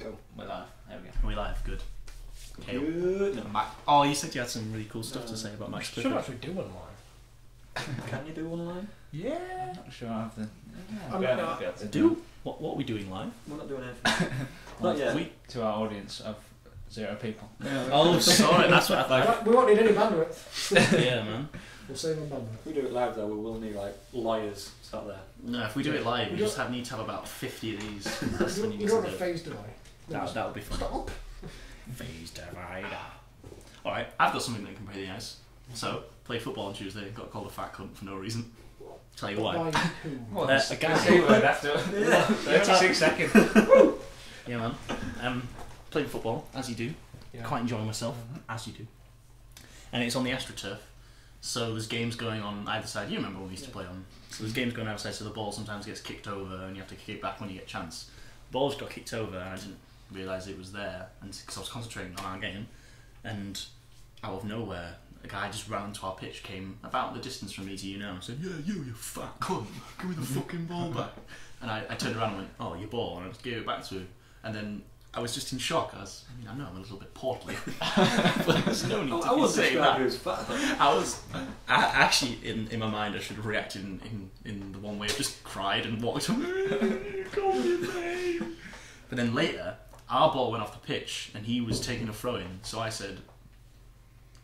Go. We're live. There we go. Are we live? Good. Okay. Good. No. Oh, you said you had some really cool stuff to say about Max Should Clifford. actually do one live. Can you do one live? Yeah. I'm not sure I have the. I'm not- Do? What are we doing live? We're not doing anything. Not yet. To our audience of 0 people. Oh, sorry, that's what I thought. We won't need any bandwidth. Yeah, man. We'll save on bandwidth. If we do it live though, we will need like lawyers sat there. No, if we do it live, we We just need to have about 50 of these. That's when you We need don't to have a do it. phase delay. That would be fun. Stop. Phase divider. Alright, I've got something that can play the ice. So, played football on Tuesday, got called a fat cunt for no reason. Tell you why. By who? Well, a guy. after 36 seconds. Yeah, man. Played football, as you do. Yeah. Quite enjoying myself, as you do. And it's on the AstroTurf. So there's games going on either side. You remember when we used to play on. So there's games going either side, so the ball sometimes gets kicked over and you have to kick it back when you get a chance. The ball just got kicked over and I didn't realise it was there because I was concentrating on our game. And out of nowhere, a guy just ran to our pitch, came about the distance from me to you now and said, "Yeah, you fat cunt, give me the fucking ball back." And I turned around and went, "Oh, your ball," and I just gave it back to him. And then I was just in shock. I know I'm a little bit portly, but there's no need to I be was saying described that. as fat. I actually, in my mind, I should have reacted in the one way of just cried and walked on. But then later, our ball went off the pitch and he was taking a throw in. So I said,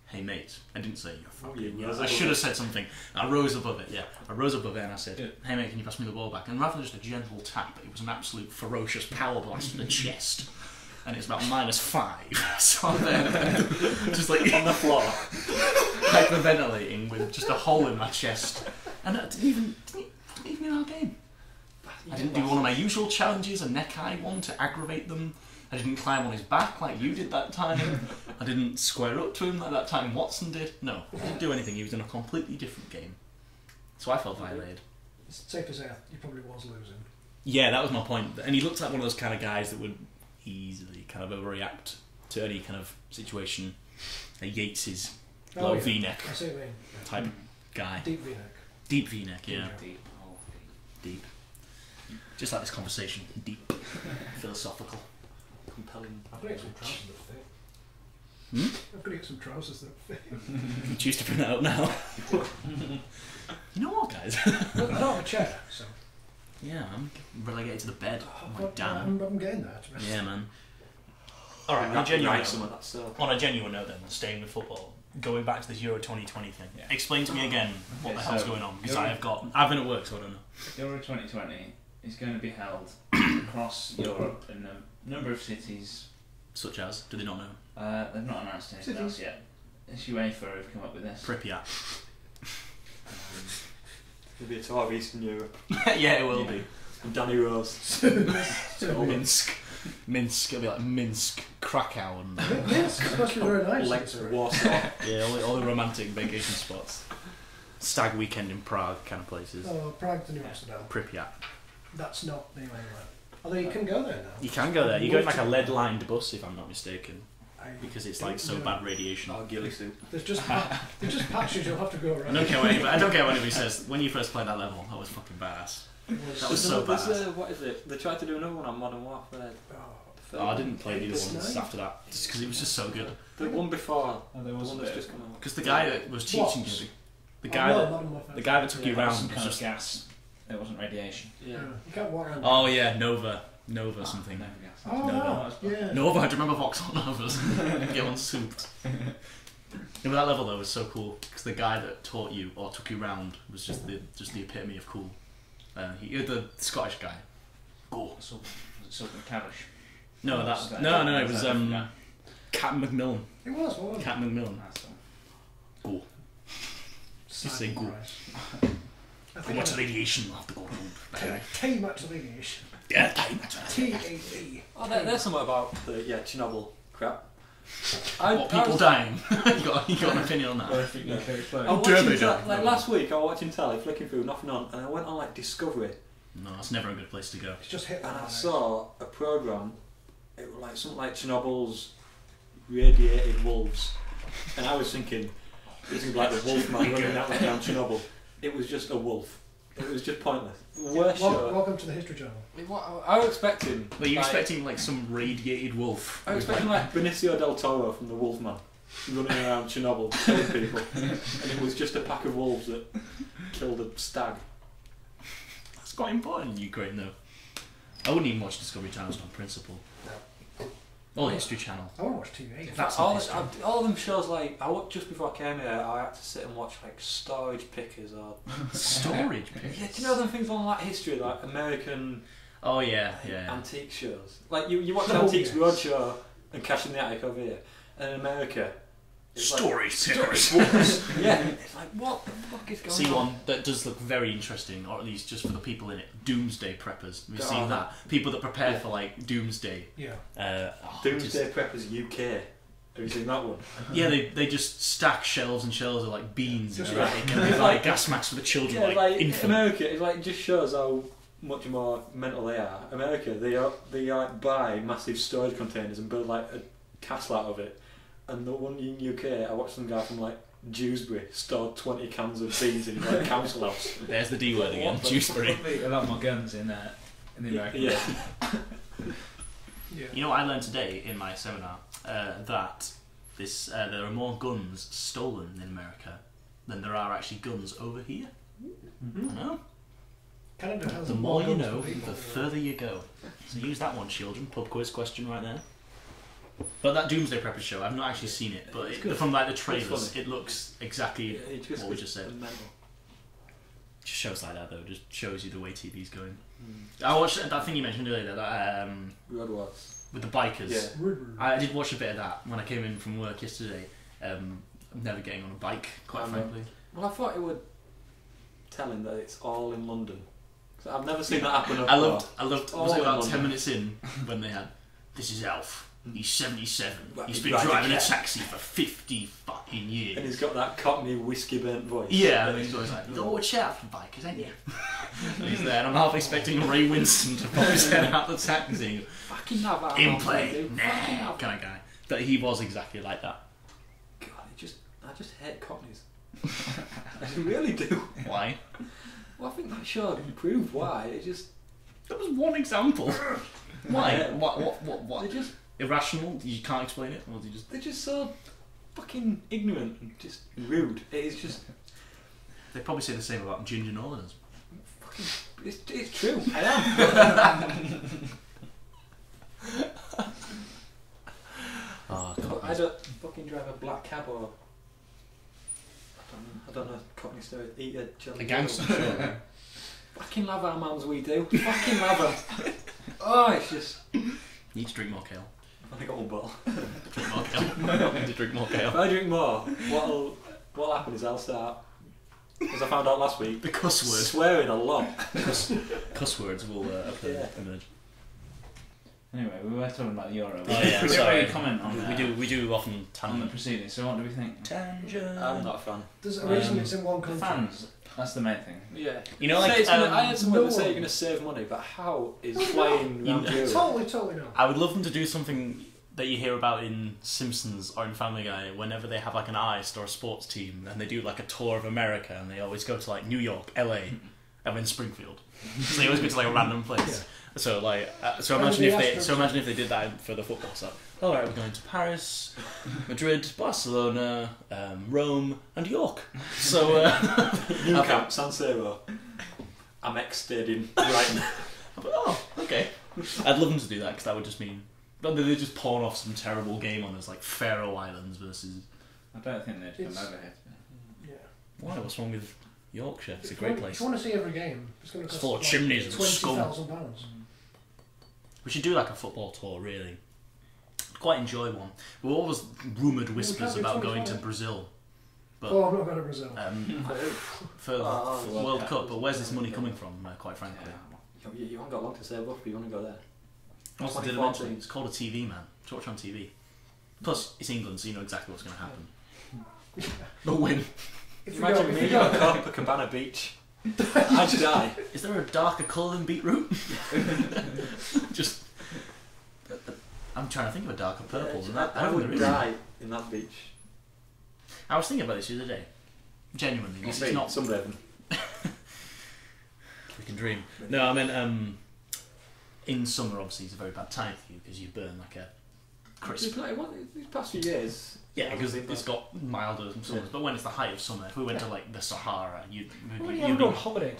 "Hey mate," I didn't say you're fucking. I should have said something. I rose above it. Yeah, I rose above it and I said, "Hey mate, can you pass me the ball back?" And rather than just a gentle tap, it was an absolute ferocious power blast to the chest. And it's about -5, so I'm there, just like On the floor. hyperventilating with just a hole in my chest. And I didn't even in our game. I didn't do one of my usual challenges, a neck-eye one to aggravate them. I didn't climb on his back like you did that time. I didn't square up to him like that time Watson did. No, I didn't do anything. He was in a completely different game. So I felt violated. It's safe to say he probably was losing. Yeah, that was my point. And he looked like one of those kind of guys that would easily kind of overreact to any kind of situation. A Yates's low V-neck I see what you mean. type guy. Deep V-neck. Deep V-neck, yeah. Deep. Deep. Just like this conversation. Deep. Philosophical. Compelling. I've got to get some trousers that fit. I've got to get some trousers that fit. You choose to bring that up now. You know what, guys? Look, I don't have a chair, so. Yeah, I'm relegated to the bed. Oh my But, damn. I'm getting there. To be honest. Yeah, man. Alright, on a genuine note then, staying with football, going back to this Euro 2020 thing, Yeah. explain to me again what the Okay, hell's so going on, because Euro- I've been at work, so I don't know. Euro 2020 is going to be held across Europe in a number of cities. Such as, do they not know? They've not announced anything else yet. It's UEFA who've come up with this. Pripyat. It'll be a tour of Eastern Europe. Yeah, it will be. And Danny Rose. Minsk. Minsk, it'll be like Minsk, Krakow and Yes, it's supposed to be very nice. Lex Sorry. Warsaw. yeah, all the romantic vacation spots. Stag weekend in Prague kind of places. Oh, Prague to New Amsterdam. Pripyat. That's not the anywhere. Although you can go there now. You can go there. You go in like a lead-lined bus, if I'm not mistaken, because it's like so Yeah. bad radiation. Oh, ghillie suit. There's just patches you'll have to go around. I don't care what anybody says. When you first played that level, that was fucking badass. That was so There's, badass. what is it? They tried to do another one on Modern Warfare. Oh, I didn't play the It's other ones nice. after that, just because it was just so good. The one before. Oh, there The was one a that's bit just come out. Because the guy that was teaching What? you, the guy that the guy that took you there was around some was kind just of gas. It wasn't radiation. Yeah. You can't walk around. oh yeah, Nova something. Never gas. Oh, No, yeah. Nova, I remember Vauxhall Novas. Get one souped. Yeah, but that level though was so cool because the guy that taught you or took you round was just the epitome of cool. He the Scottish guy. Cool. Something Cavish. No, it was Captain Macmillan. It was, what was it? Captain Macmillan. That's all. Cool. Just say cool. I Too much radiation, we'll have to go round. T-Max radiation. Yeah, time. T-A-E. Oh, there's something about the Chernobyl crap. What, people dying? you got an opinion on that? Horrific nuclear I explosion. was Derby watching done. like last week, I was watching telly, flicking through, nothing on, and I went on like Discovery, No, it's never a good place to go. It's just hit and I that. saw a program. It was like something like Chernobyl's radiated wolves, and I was thinking, this is like the wolf man running that way down Chernobyl. It was just a wolf. It was just pointless. Worst show. Welcome to the History Channel. I was expecting. Were you expecting like some radiated wolf? I was expecting like Benicio del Toro from The Wolfman running around Chernobyl killing people, and it was just a pack of wolves that killed a stag. That's quite important in Ukraine, though. I wouldn't even watch Discovery Channel on principle. Or History Channel. I want to watch TV. That's all of them shows like just before I came here, I had to sit and watch like Storage Pickers or Storage Pickers. Yeah, do you know them things on like history, like American? Oh yeah. Antique shows. Like you watch Oh, Antiques yes. Roadshow and Cash in the Attic over here, and in America, it's Storage Pickers. Yeah, it's like what the fuck is going See on? one that does look very interesting, or at least just for the people in it. Doomsday Preppers. We've Oh, seen that. People that prepare for like Doomsday. Yeah. Doomsday Preppers UK. Have you seen that one? Yeah, they just stack shelves and shelves of like beans in Just the right. attic, and they buy gas masks for the children, Yeah, like infant. America, it like just shows how much more mental they are. America, they like buy massive storage containers and build like a castle out of it. And the one in UK, I watched some guy from like Dewsbury stored 20 cans of beans in his like council house. There's the D word again, Dewsbury. A lot more guns in the American. Yeah. Yeah. You know what I learned today in my seminar? That there are more guns stolen in America than there are actually guns over here. Mm-hmm. I know. Canada has The more you guns know, than people. the further you go. So use that one, children. Pub quiz question right there. But that Doomsday Preppers show, I've not actually seen it, but It's good. from like the It's trailers, funny. it looks exactly Yeah, what we just said. mental. Just shows like that though, just shows you the way TV's going. I watched that thing you mentioned earlier, that Road Wars. with the bikers. Yeah. I did watch a bit of that when I came in from work yesterday. I'm never getting on a bike, quite frankly. Well, I thought it would tell him that it's all in London. 'Cause I've never seen that happen. I loved. all Was it in about London. 10 minutes in when they had? This is Alf. He's 77. Right, He's been right, driving a yeah. taxi for 50 fucking years. And he's got that Cockney whiskey burnt voice. Yeah, and he's always like, "Oh, watch out for bikers, ain't you?" And he's there, and I'm half expecting Ray Winston to pop his head out the taxi. Fucking love that. In man, play, dude. nah, Fucking hell. kind of guy. But he was exactly like that. God, I just hate Cockneys. I really do. Why? Well, I think that show proved why. That was one example. Why? Yeah. What? They're just Irrational? You can't explain it? Or do you just... they're just so fucking ignorant and just rude. It is just They probably say the same about Ginger Northerners. fucking. It's true. I am. Oh, But I don't fucking drive a black cab or. I don't know. Cockney story. Eat a jelly. A gangster show. Fucking love our mums, we do. Fucking love them. Oh, it's just. Need to drink more kale. I got one bottle. Drink more kale. Need to drink more If kale. I drink more, what'll happen is I'll start. As I found out last week, The cuss word. swearing a lot. Cuss words will emerge. Anyway, we were talking about the Euro. Oh yeah, we sorry. don't really comment on We do often on the tangent. proceedings. So what do we think? Tangent. I'm not a fan. There's a reason it's in one The country. fans. That's the main thing. Yeah. You know, like, I heard someone that say no you're one- going to save money, but how is flying round Europe? Totally no. I would love them to do something that you hear about in Simpsons or in Family Guy whenever they have like an ice or a sports team and they do like a tour of America and they always go to like New York, LA, and then Springfield. So they always go to like a random place. So like, so imagine if they did that for the football stuff. All right, we're going to Paris, Madrid, Barcelona, Rome, and York. So New Camp, San Siro, Amex Stadium, Brighton. oh, okay. I'd love them to do that because that would just mean. But they just pawn off some terrible game on us, like Faroe Islands versus. I don't think they'd come It's- over here. Yeah. Why? What's wrong with Yorkshire? It's a If great you want- place. If you want to see every game, it's going to It's cost full of chimneys and scum. £20,000. We should do like a football tour, really. Quite enjoy one. We've always rumoured whispers do about going to 25. Brazil But- Oh, I'm not going to Brazil. for World Cup. But where's this money coming from? Quite frankly, You haven't got long to save up if you want to go there. also did I mention it's called a TV, man. To watch on TV. Plus, it's England, so you know exactly what's going to happen. They'll win. If you Imagine go- if me you go- on Copacabana Beach. I'd die. Is there a darker colour than beetroot? Just. I'm trying to think of a darker purple than that. I don't think would there is. die in that beach. I was thinking about this the other day. Genuinely, Not it's me, not. sunbathing. can dream. No, I mean, in summer, obviously, it's a very bad time for you because you burn like a crisp. These past few years. Yeah, because it's got milder summers. Yeah. But when it's the height of summer, if we went to like the Sahara, you'd go on holiday.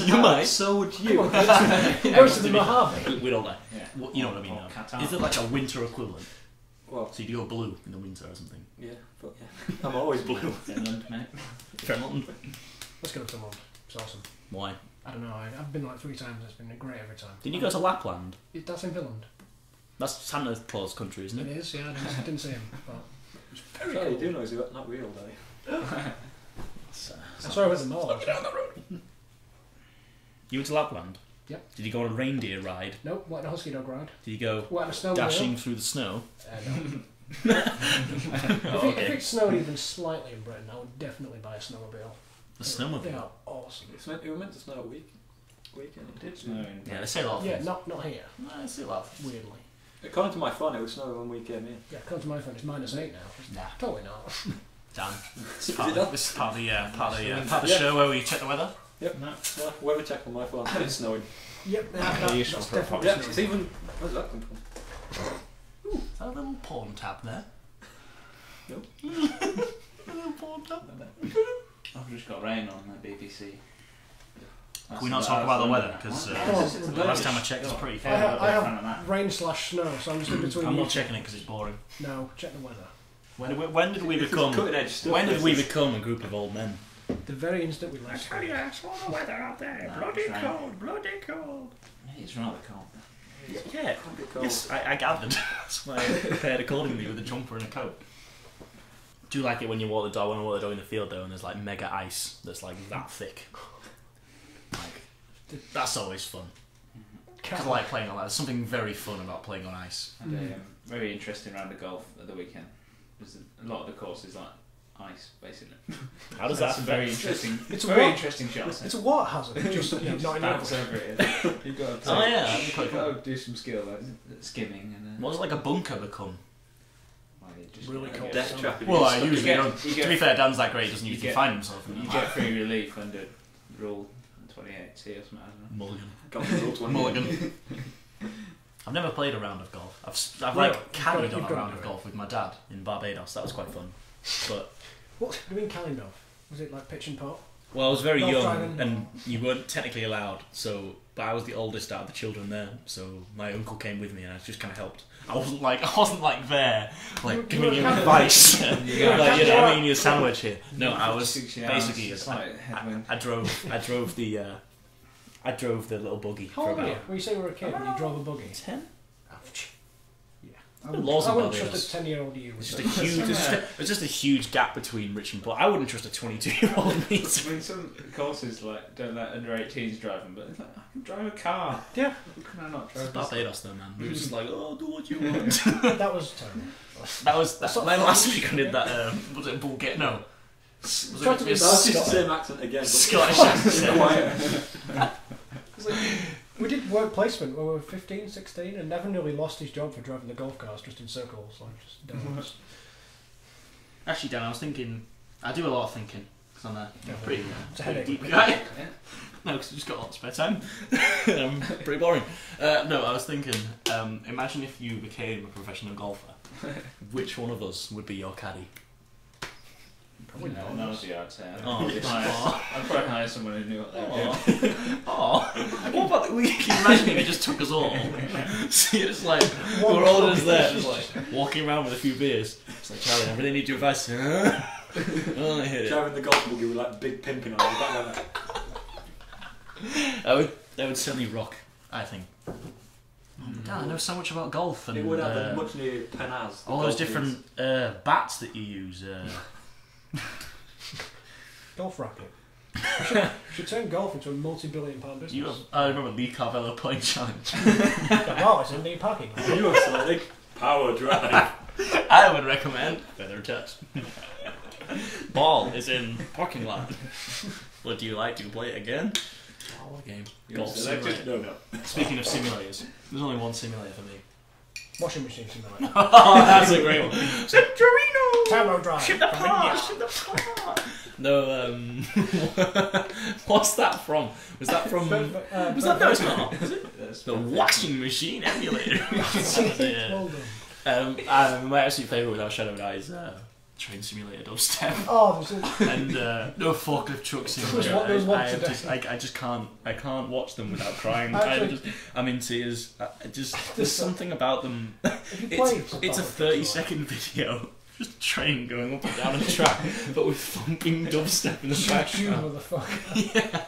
You might. So would you. Go to the Mojave. We'd all die. Yeah. You know what I mean? Now. Is it like a winter equivalent? What? So you go blue in the winter or something? Yeah, but yeah. I'm always blue. Finland, mate. Finland. Let's go to Finland. It's awesome. Why? I don't know. I've been like 3 times. It's been great every time. Didn't you go to Lapland? That's in Finland. That's Santa Claus country, isn't it? It is. Yeah, I didn't see him. But it's very Sorry, cool. you do know he's not real, though. I saw him at the mall. You went to Lapland? Yep. Did you go on a reindeer ride? Nope. Went on a husky dog ride. Did you go Went on a snowmobile. dashing through the snow? No. Oh, If it snowed even slightly in Britain, I would definitely buy a snowmobile. The They snowmobile? are awesome. It was meant to snow a weekend. It did snow in. Yeah, they say a lot of Yeah, things. not here. No, they say a lot of things. Weirdly. According to my phone, it was snowing when we came in. Yeah, come to my phone. It's -8 now. Nah, Totally not. Dan. Is it not? This is part of the show where we check the weather. Yep. No, weather check on my phone. It's snowing. Yep. Useful That's for a definitely Yeah, snowing. it's even. Where's that come from? Is that a little porn tab there? Nope. A little porn tab? I've just got rain on the BBC. Can we not talk about the weather? Because the last time I checked, it's pretty I far. have rain/snow, so I'm just in between. I'm you. not checking it because it's boring. No, check the weather. When did we become? Cutting edge stuff. When did we become a group of old men? The very instant we left. I saw the weather out there. No, Bloody it's right. cold, bloody cold. It's rather cold. Yeah, yes, I gathered. That's why I prepared accordingly with a jumper and a coat. Do you like it when you walk the dog? When I walk the dog in the field though, and there's like mega ice that's like that thick. Like, that's always fun. Because I like playing on that. There's something very fun about playing on ice. And very interesting round of golf at the weekend. There's a lot of the course is like ice, basically. How does That's that a very affect? interesting. It's very a what? interesting shots. It's a water hazard. Just not in Bounce English. over it. You've got to Oh yeah, that'd be quite you've cool. got to do some skill like skimming and. What does like a bunker become? Well, you just Really get- cold. Death trap. Well, I You usually get- don't. you To get- be fair, Dan's that great. He doesn't you usually get- find himself. You get free relief under Rule 28C or something. I don't know. Mulligan. Got the results one. Mulligan. I've never played a round of golf. I've No, like you've carried got- on you've a got round to of do it. golf with my dad in Barbados. That was quite fun. But What do you mean kind of? Was it like pitch and pot? well, I was very Golf young, driving. and you weren't technically allowed. So, but I was the oldest out of the children there. So my uncle came with me, and I just kind of helped. I wasn't like there, like giving him advice. Like, you know, I'm eating a sandwich here. No, I was 60 hours, basically. it's like headwind. I drove the little buggy How for old were you? about When you say you were a kid and you drove a buggy? 10. Ouch. Yeah. Laws I in wouldn't Barbados. trust a 10-year-old you. It's just a huge. There's just a huge gap between rich and poor. I wouldn't trust a 22-year-old me. I mean, some courses like don't let under 18s drive them, but it's like I can drive a car. Yeah. How can I not It's drive this? Barbados though, man. We were just like, oh, do what you want. That was terrible. Then last week I did that. Was it Bulgarian? No. Was Tried to it be That's Scottish? just the same accent again. But Scottish accent. Quiet. It's like, we did work placement when we were 15, 16 and never nearly lost his job for driving the golf cars just in circles. Like just donuts. Actually, Dan, I was thinking. I do a lot of thinking because I'm a pretty, It's a headache. deep guy. Yeah. No, because I've just got a lot of spare time. Pretty boring. No, I was thinking. Imagine if you became a professional golfer. Which one of us would be your caddy? Probably No, not. nosy, I'd say. Oh, I'd probably hire someone who knew what they were doing. What about can you imagine if you just took us all? So you're just like, we're all just there, just like walking around with a few beers. It's like, Charlie, I really need your advice. Oh, I hate it. Driving the golf buggy with like big pimping on it. That one. That would certainly rock, I think. God, I know so much about golf and It would have a much near Penaz. all those different bats that you use. Golf racket. Should turn golf into a multi-billion-pound business. I remember Lee Carvello playing challenge. Wow, it's in the parking lot. You are slightly power drive. I would recommend Feather Touch. Ball is in parking lot. Would you like to play it again? Oh, game. Golf Selected? simulator. No. Speaking of simulators, there's only one simulator for me. Washing machine simulator. Oh, that's a great one. Centurino! Turbo drive. Ship the part! Ship the part! No, what's that from? Was that from... was that... No, it's not. Is it? The washing machine emulator. Yeah. Well done. My absolute favourite without Shadow of a Doubt is Train Simulator Dubstep. Oh, this is... And no forklift truck simulator. I just can't. I can't watch them without crying. I'm in tears. There's something about them. It's a 30-second video. Just a train going up and down a track, but with thumping dubstep in the background. Yeah.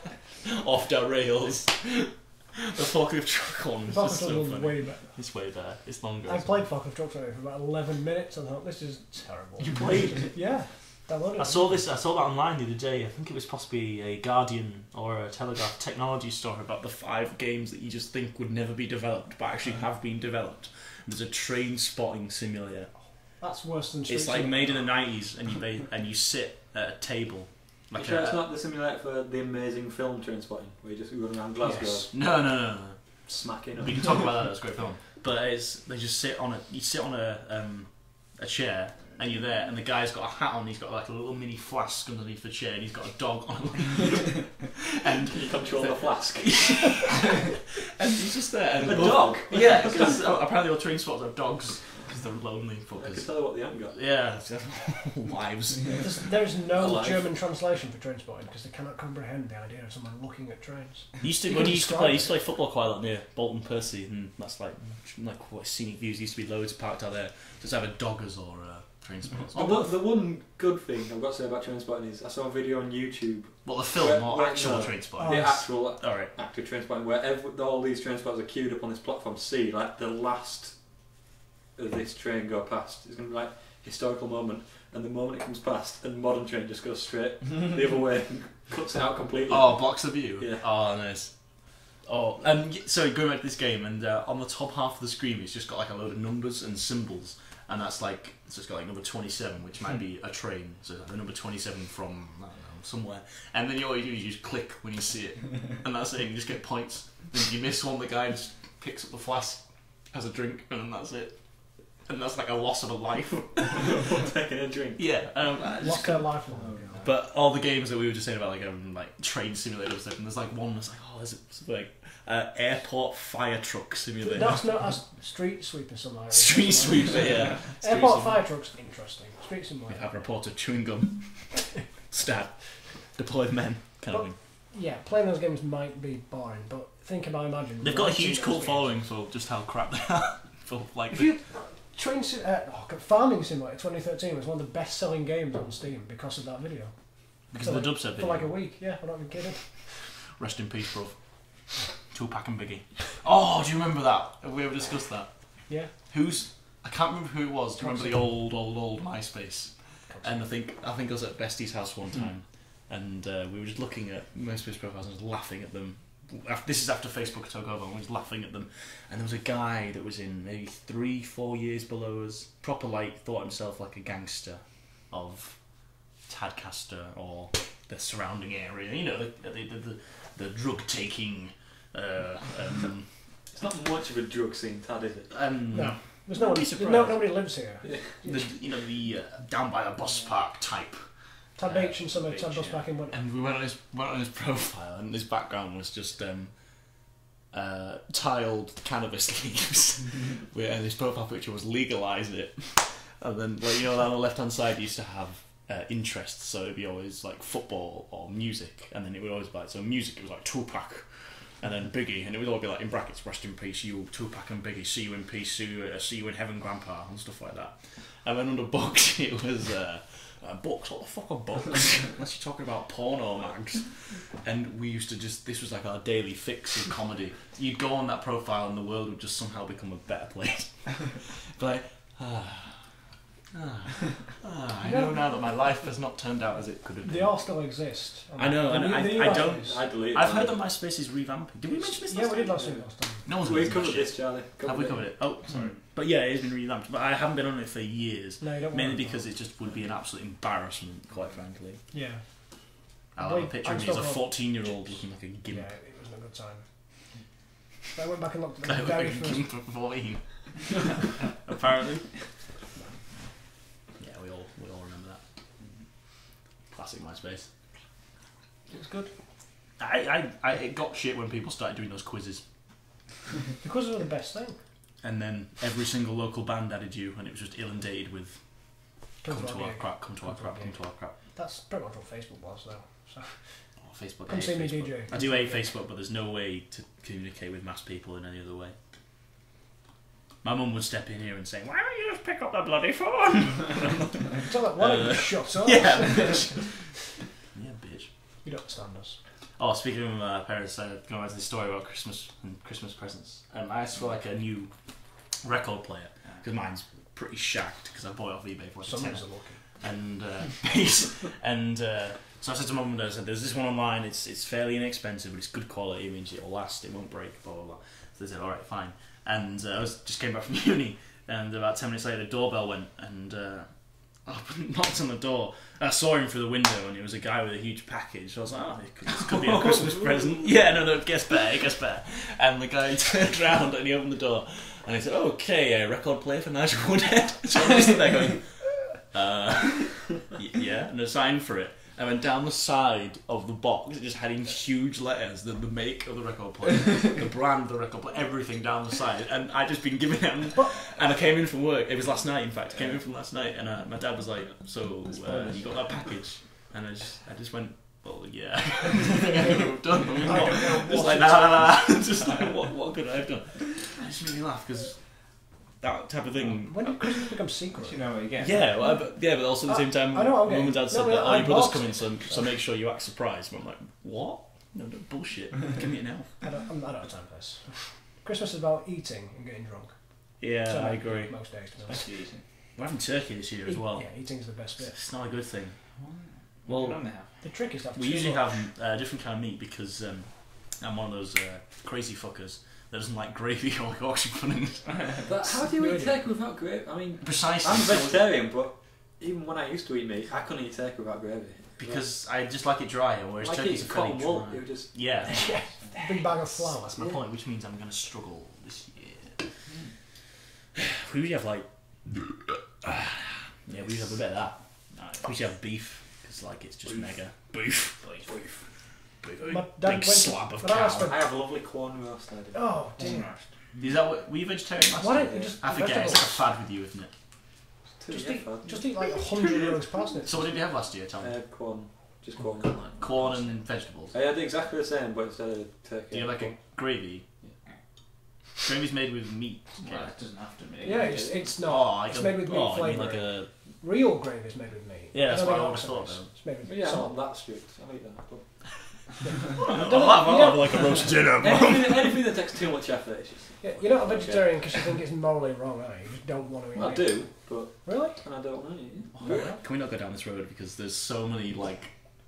Off the rails. The forklift truck one is just so funny. Way better. It's way better. It's longer. I played forklift truck for about 11 minutes and I thought, this is terrible. You played? Yeah. I saw that online the other day. I think it was possibly a Guardian or a Telegraph technology story about the 5 games that you just think would never be developed but actually have been developed. There's a train spotting simulator. That's worse than It's like made in the 90s and you sit at a table. Like sure it's not the simulator for the amazing film Trainspotting, where you just go around Glasgow. Yes. No. Smacking. We can talk about that. That's a great film. But they just sit on a chair and you're there, and the guy's got a hat on. He's got like a little mini flask underneath the chair, and he's got a dog on it. And you control the flask. And he's just there. And a dog. Yeah, because apparently all train spotters have dogs. They're lonely fuckers. I can tell you what they haven't got. Yeah, wives. There's no German translation for Trainspotting because they cannot comprehend the idea of someone looking at trains. When you used to play football quite a lot near Bolton Percy, and that's like what scenic views used to be loads parked out there. Just either doggers or train spotters. The one good thing I've got to say about Trainspotting is I saw a video on YouTube. Well, the film or actual Trainspotting? The actual active Trainspotting, where all these train spotters are queued up on this platform to see like the last of this train go past. It's going to be like historical moment, and the moment it comes past and modern train just goes straight the other way and cuts it out completely. Oh, blocks the view? Yeah. Oh, nice. Oh, so going back to this game, and on the top half of the screen it's just got like a load of numbers and symbols, and that's like, so it's got like number 27, which might be a train, so the number 27 from, I don't know, somewhere, and then all you do is you just click when you see it, and that's it, and you just get points. Then if you miss one, the guy just picks up the flask, has a drink, and then that's it. And that's like a loss of a life. Taking a drink. Yeah. Lost their life. But all the games that we were just saying about like train simulator stuff, and there's like one that's like, oh, there's like airport fire truck simulator. That's not a street sweeper simulator. Street sweeper, yeah. Airport fire truck's interesting. Street simulator. We have report of chewing gum. Stab. Deployed men kind of thing. Yeah, playing those games might be boring, but think about imagine. They've got a huge cult following for just how crap they are. For like Farming Simulator 2013 was one of the best-selling games on Steam because of that video. Because of the dubstep video? For like a week, yeah, I'm not even kidding. Rest in peace, bruv. Tupac and Biggie. Oh, do you remember that? Have we ever discussed that? Yeah. I can't remember who it was. Do you remember the old MySpace? And I think I was at Bestie's house one time, and we were just looking at MySpace profiles and just laughing at them. This is after Facebook took over, and we was laughing at them, and there was a guy that was in maybe 3-4 years below us, proper like thought himself like a gangster of Tadcaster or the surrounding area, you know, the drug taking. It's not much of a drug scene, Tad, is it? No, there's nobody lives here. Yeah. The down by the bus park type. Tad Beach and some Tad bus back in winter. And we went on his profile, and his background was just tiled cannabis leaves. And his profile picture was "legalize it," and then on the left hand side, he used to have interests, so it'd be always like football or music, and then it would always be like, so music, it was like Tupac, and then Biggie, and it would all be like in brackets, "Rest in peace, you Tupac and Biggie, see you in peace, see you in heaven, Grandpa," and stuff like that. And then under books, it was. Books? What the fuck are books? Unless you're talking about porno mags. And we used to this was like our daily fix of comedy. You'd go on that profile and the world would just somehow become a better place. But I know now that my life has not turned out as it could have been. They all still exist. I know, and I don't. I've heard that MySpace is revamping. Did we mention this last time? Yeah, we did last time. No one's we covered this, Charlie. Have we covered it? Oh, sorry. But yeah, it's been revamped. But I haven't been on it for years. No, you don't mainly because it just would be an absolute embarrassment, quite frankly. Yeah. I'll have a picture of me as a 14-year-old looking like a gimp. Yeah, it wasn't a good time. I went back and looked at I the look very like a first... gimp for 14. Apparently. Yeah, we all remember that. Classic MySpace. It was good. It got shit when people started doing those quizzes. The quizzes were the best thing. And then every single local band added you, and it was just inundated with come to our crap, come to our crap, come to our crap. That's pretty much what Facebook was, though. So. Oh, Facebook. Come see me, Facebook. DJ. I do hate Facebook, but there's no way to communicate with mass people in any other way. My mum would step in here and say, "Why don't you just pick up the bloody phone?" Tell that, why don't you shut up? Yeah, bitch. Yeah, bitch. You don't understand us. Oh, speaking of my parents, going back to the story about Christmas and Christmas presents. I asked for like a new record player because mine's pretty shagged because I bought it off eBay for like Some a are tenner. lucky. So I said to Mum and Dad, I said, "There's this one online. It's fairly inexpensive, but it's good quality. It means it'll last. It won't break. Blah blah blah." So they said, "All right, fine." And I just came back from uni, and about 10 minutes later, the doorbell went, and I knocked on the door. I saw him through the window, and it was a guy with a huge package. So I was like, "Oh, this could be a Christmas present." Yeah, no, it gets better. And the guy turned around and he opened the door, and he said, "Okay, a record player for Nigel Woodhead." So I'm just there going, yeah, and I signed for it. I went down the side of the box. It just had in huge letters the make of the record player, the brand of the record player, everything down the side. And I'd just been giving him. And I came in from work. It was last night, in fact. I came in from last night, and my dad was like, "So you got that package?" And I just went, "Well, yeah." I've done. I mean, just like nah. Just like what could I have done? I just really laughed because that type of thing. When did Christmas become secret? You know what you get. Yeah, but also at the same time, I know what I'm Mum and getting. Dad said No, that all your I'm brothers not. come in, so make sure you act surprised. But I'm like, what? No, bullshit. Give me it now. I don't have time for this. Christmas is about eating and getting drunk. Yeah, So I agree. Most days, to be honest. Especially eating. We're having turkey this year as well. Yeah, eating's the best bit. It's not a good thing. What Well, don't they have? The trick is to have we too usually much. have a different kind of meat because I'm one of those crazy fuckers that doesn't like gravy or like Yorkshire puddings. But how do you eat Really? turkey without gravy? I mean, Precisely. I'm so- vegetarian, but even when I used to eat meat, I couldn't eat turkey without gravy. because I just like it drier, whereas Like turkey's eating fairly cotton wool, dry. it would just... Yeah, Big bag of flour. that's my point, which means I'm going to struggle this year. We usually have like... yeah, we usually have a bit of that. We usually have beef, because like it's just mega. Beef. My dad Big went slab to- of but I asked cow. I have a lovely corn roast I did. Oh, dear. Is that what... Were you vegetarian last Why year? don't you just... I forget, it's like a vegetables? fad with you, isn't it? Just eat like 100 roast parsnips. So what did you have last year, Tom? Corn. Just corn. Corn and vegetables. I had exactly the same, but instead of turkey. Do you like a gravy? Gravy's made with meat. Well, it doesn't have to be. Yeah, it's Oh, not. It's made with meat I mean flavour. like a... Real gravy is made with meat. Yeah, that's I don't what I think would've oxo thought, is. It's made with But yeah, I'm salt. not that strict. I'll eat that. But I'll have like a roast dinner. anything that takes too much effort, it's just... Yeah, you're not a vegetarian because you think it's morally wrong, are you? You just don't want to eat Well, I meat. do, but... Really? And I don't want to eat it. Can we not go down this road because there's so many like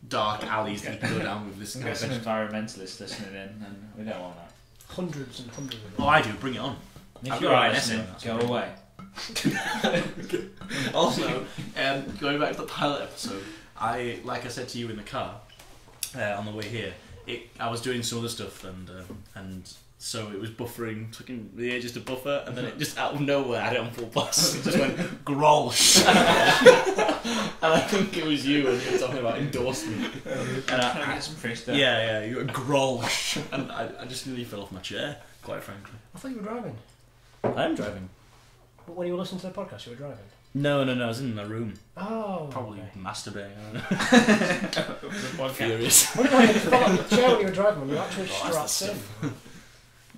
dark alleys that you can go down with this We've kind got of some veg- environmentalists listening in, and we don't want that. Hundreds and hundreds of Oh, them. I do. Bring it on. If I've you're got an listening, essay. go away. Also, going back to the pilot episode, like I said to you in the car on the way here, I was doing some other stuff and so it was buffering, took the ages to buffer, and then it just out of nowhere had it on full blast. It just went grolsch, and I think it was you, and you were talking about endorsement. And Trying to get some free stuff. yeah, you were grolsch, and I just nearly fell off my chair, quite frankly. I thought you were driving. I am driving. But when you were listening to the podcast, you were driving. No, I was in my room, Oh. probably okay. masturbating. I don't know. Furious. What about you fell off the chair when you were driving when you were actually Oh, that's strapped the in?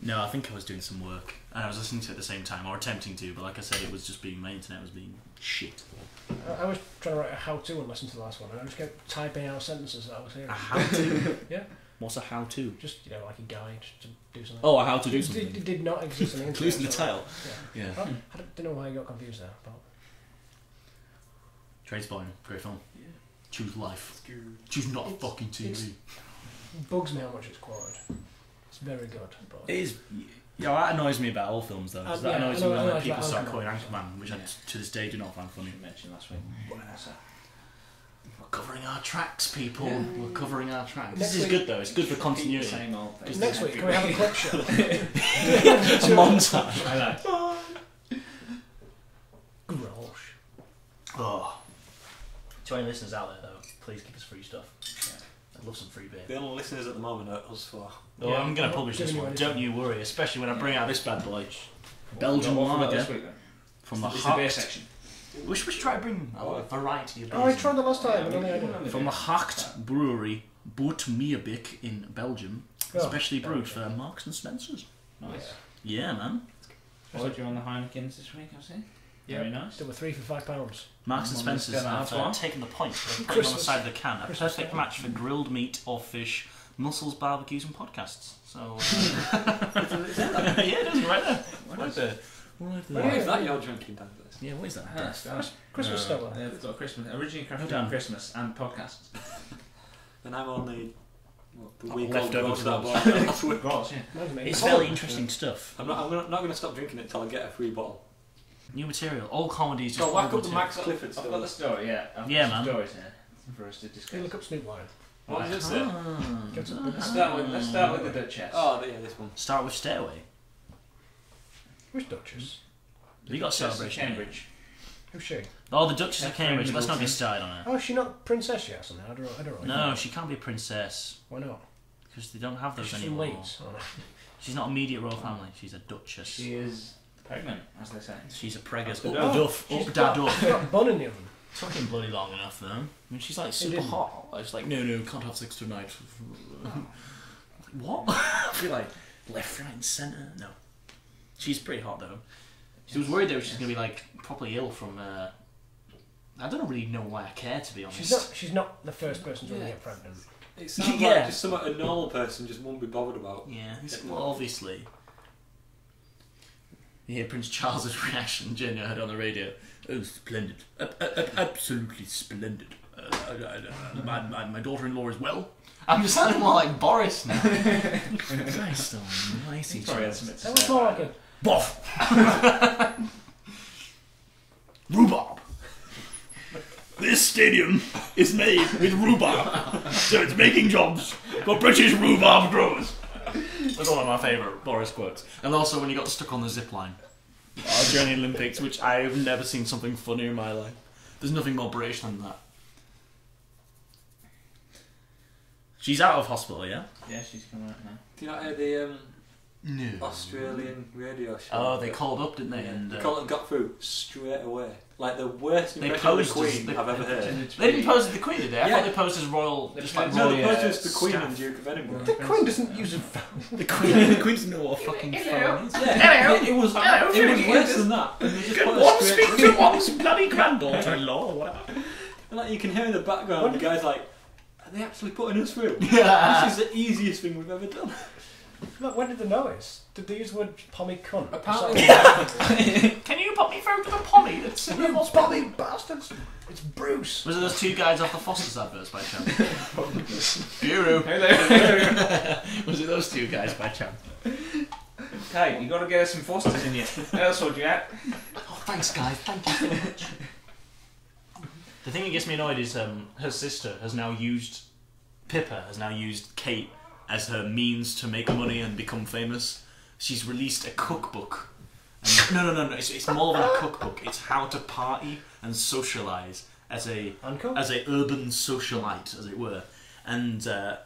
No, I think I was doing some work and I was listening to it at the same time, or attempting to, but like I said, it was just being, my internet was being shit. I was trying to write a how-to and listen to the last one, and I just kept typing out sentences that I was hearing. A how-to? Yeah. What's a how-to? Just, like a guide to do something. Oh, a how to do It something. did not exist on the internet. Losing the so- title. Yeah. Yeah. I don't know why I got confused there. But Trainspotting, great film. Choose life. Choose not It's- fucking TV. it bugs me how much it's quoted. It's very good. But It is. Yeah, that annoys me about all films though. 'Cause that Yeah, annoys I me know- when I like, know people about start Anchorman. quoting Anchorman, which I Yeah. to this day do not find funny. You mentioned last week. So, We're covering our tracks, people. Yeah. We're covering our tracks. Next This is week- good though. It's good for keep the continuity. same old thing. next week, can we have a clip show? A montage. I like. To any listeners out there, though, please give us free stuff. Yeah. I'd love some free beer. The only listeners at the moment are us four. Oh, I'm going to publish this one. Don't you worry, especially when I bring out this bad boy. Belgian lager from the beer section. We should try to bring a variety of beers. Oh, I tried the last time. And only I did. From the Hacht Brewery, Bootmeerbik in Belgium, especially brewed for Marks and Spencer's. Nice. Yeah, man. Ordered you on the Heinekens this week, I've seen. Very nice. There were 3 for £5. Marks and Spencer's have taken the point. They're putting on the side of the can. A perfect match for grilled meat or fish, mussels, barbecues, and podcasts. So, yeah, it is right there. Right there. What is that you're drinking, down this? Yeah, what is that? Christmas style. They've got Christmas, originally crafted on Christmas and podcasts. And I'm only the week left old over to that towards. bottle last week. Of course, yeah. It's very interesting stuff. I'm not going to stop drinking it until I get a free bottle. New material. All comedies. So just whack all up the Max Clifford I've got story. the story, yeah. Yeah, man. Stories here for us to discuss. Hey, look up Snoop Lion. What does it say? Let's start with the Duchess. Oh, yeah, this one. Start with Stairway. Which Duchess? Have you got a Duchess of celebration? Cambridge. Who's she? Oh, the Duchess of Catherine Cambridge. Let's not get Middleton. started on her. Oh, is she not princess yet or something? I don't really know. No, she can't be a princess Why not? because they don't have those She's from anymore. Leeds. Oh, no. She's not immediate royal family. She's a duchess. She is pregnant, as they say. She's a preggers. Oh, Up the duff. She's Up da got duff. bun in the oven. Fucking bloody long enough though. I mean, she's like super didn't. hot. I was like, no, can't have sex tonight. What? I feel like left, right, and centre. No. She's pretty hot though. She was worried though she's gonna be like properly ill from. I don't really know why I care, to be honest. She's not the first person to ever get pregnant. It sounds Yeah. like just something a normal person just won't be bothered about. Yeah, well, obviously. You hear Prince Charles's reaction, Jen, I heard on the radio. Oh, splendid. Absolutely splendid. My daughter-in-law is well. I'm just sounding more like Boris now. Christ almighty. Sorry, that's a bit That was more like a... Boff! Rhubarb! This stadium is made with rhubarb, so it's making jobs for British rhubarb growers. That's one of my favourite Boris quotes. And also when he got stuck on the zip line during the Olympics, which I've never seen something funnier in my life. There's nothing more British than that. She's out of hospital, yeah? Yeah, she's coming out now. Do you not hear the No. Australian radio show? Oh, they called up, didn't they? Yeah. And They called and got through straight away. Like the worst They impression of the posed Queen as I've ever heard. they didn't pose as the Queen, did they? I Yeah. thought they posed as royal. They Just posed like No, royal. they posed as the Queen staff. and Duke of Edinburgh. The Queen doesn't use a phone. The Queen doesn't know what a fucking phone is. Yeah, Hello. it was worse than that. And they just Can put her one straight speak through. to one's bloody granddaughter-in-law or whatever? And like you can hear in the background, the guy's like, "Are they actually putting us through? Yeah. This is the easiest thing we've ever done." Look, when did they know it? Did they use the word pommy cunt? Apparently, Can you put me through to the pommy? That's You pommy bastards! It's Bruce! Was it those two guys off the Foster's adverts by chance? Bureau. Was it those two guys by chance? Hey, you got to get us some Fosters in you. That's what you had. Oh, thanks, guys. Thank you so much. The thing that gets me annoyed is her sister has now used Pippa has now used Kate as her means to make money and become famous. She's released a cookbook. And no. It's more than a cookbook. It's how to party and socialise as a urban socialite, as it were. And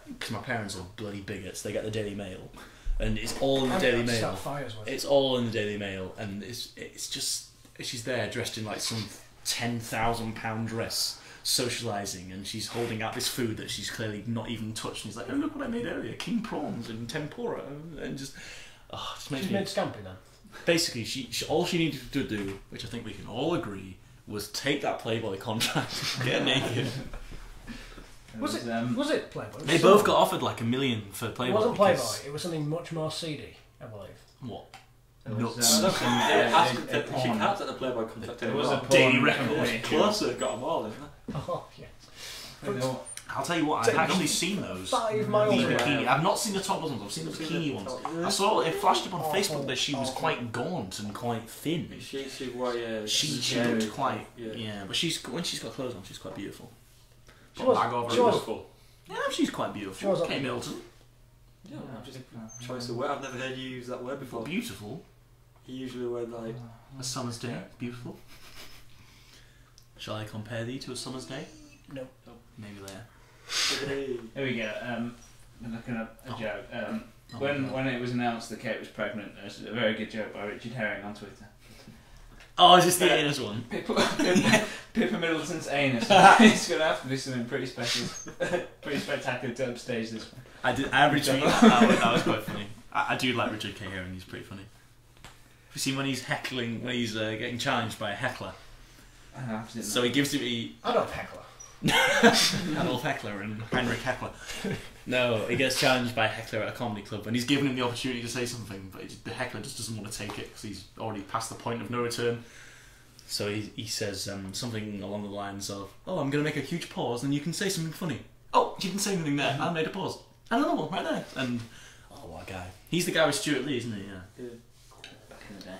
because my parents are bloody bigots, they get the Daily Mail, and it's all in the Daily Mail. It's all in the Daily Mail, and it's just she's there dressed in like some £10,000 dress, socialising, and she's holding out this food that she's clearly not even touched. And she's like, "Oh, look what I made earlier: king prawns and tempura," and just makes She's me. made scampi then. Basically, she all she needed to do, which I think we can all agree, was take that Playboy contract, get naked. Was it Playboy? They both got offered like $1 million for Playboy. It wasn't Playboy, because- it was something much more seedy, I believe. What? There was, Nuts. She can't take the Playboy contract There anymore. was a Daily porn Record. company. Closer got them all, isn't it? Oh, yes. I'll tell you what, I've actually seen those. 5 miles The away. bikini. I've not seen the top ones. I've seen the bikini ones. I saw it flashed up on Facebook that she was quite gaunt and quite thin. She looked quite yeah. But when she's got clothes on, she's quite beautiful. She was- Bag over she her. was- Beautiful. Yeah, she's quite She beautiful. was- Kate Middleton. Yeah, just choice of word. I've never heard you use that word before. Beautiful. You usually word like A summer's day. Beautiful. Shall I compare thee to a summer's day? No. Maybe later. Here we go. I'm looking up a joke. When it was announced that Kate was pregnant, there's a very good joke by Richard Herring on Twitter. Oh, is this the anus one? Pippa Middleton's anus. It's going to have to be something pretty special, pretty spectacular to upstage this one. I retweeted that was quite funny. I do like Richard K. Herring, he's pretty funny. Have you seen when he's heckling, when he's getting challenged by a heckler? So he gives it. Adolf Heckler. Adolf Heckler and Heinrich Heckler. No, he gets challenged by a heckler at a comedy club, and he's given him the opportunity to say something, but the heckler just doesn't want to take it because he's already past the point of no return. So he says something along the lines of, "Oh, I'm going to make a huge pause, and you can say something funny." "Oh, you didn't say anything there. I made a pause." "Another one right there." And what a guy! He's the guy with Stuart Lee, isn't he? Yeah. Back in the day.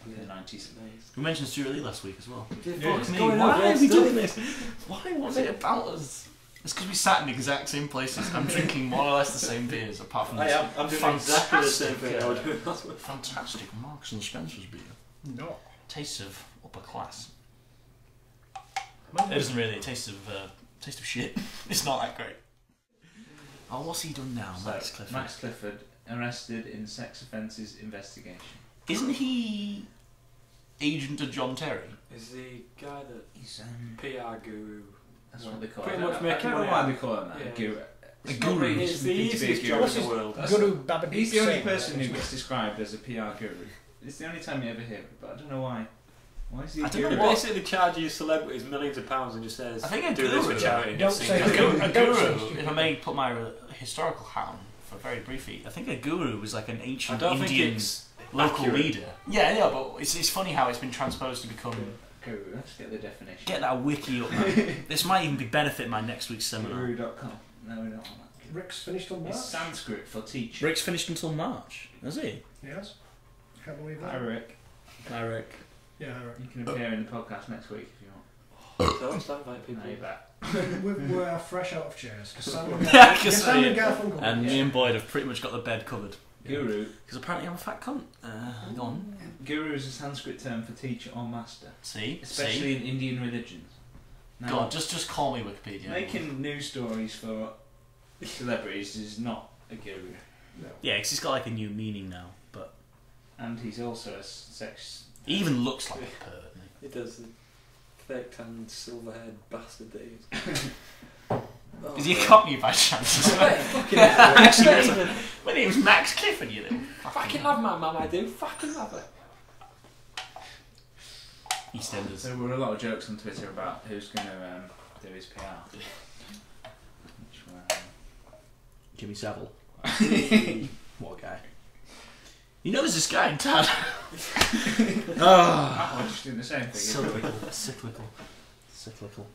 In the 90s. We mentioned Stuart Lee last week as well. Fuck me, why are we doing this? Why was it about us? It's because we sat in the exact same places. I'm drinking more or less the same beers, apart from this. I'm doing exactly the same thing I was doing last week. Fantastic Marks and Spencer's beer. No. Tastes of upper class. It isn't really. It tastes of shit. It's not that great. Oh, what's he done now, Max Clifford? Max Clifford arrested in sex offences investigation. Isn't he agent to John Terry? Is the guy that He's PR guru? that's what they call Pretty it. much I making don't know money why out. they call him that. Yeah. Guru. A guru. It's the easiest job in the world. Guru Babadook. He's the only Singh, person that who is. gets described as a PR guru. It's the only time you ever hear it, but I don't know why. Why is he I a don't guru? know They what- basically charge you celebrities millions of pounds and just says, I think a do this guru- for charity. Don't Just say think- A Don't say guru, stupid. if I may put my historical hat on for very briefly, I think a guru was like an I ancient don't think Indian it's local accurate. leader. Yeah, but it's funny how it's been transposed to become. Guru. Let's get the definition. Get that wiki up, man. This might even be benefit my next week's seminar. Guru.com. No, we don't want that. Rick's finished on It's March. Sanskrit for teacher. Rick's finished until March, has he? Yes. Can't believe Hi that. Rick. Hi, Rick. Yeah, Rick. You can appear in the podcast next week if you want. So let's invite people. Now you're back. We're fresh out of chairs. Because Sam and Yeah, I can see Sam and it. Garfunkel. And me and Boyd have pretty much got the bed covered. Guru. Because apparently I'm a fat cunt. Go on. Guru is a Sanskrit term for teacher or master, See? especially in Indian religions. Now, God, just call me Wikipedia. making news stories for celebrities is not a guru, No. Yeah, because he's got like a new meaning now. But and he's also a sex. he even looks like a pervert, doesn't He does the fake tan silver-haired bastard that he is. he? Is he a cockney by chance? Fucking Actually, my name's Max Clifford, you know. fucking love my mum, I do. Fucking love her. EastEnders. There were a lot of jokes on Twitter about who's going to do his PR. Which were, Jimmy Savile. What a guy. You know there's this guy in town. I was just doing the same thing. Cyclical.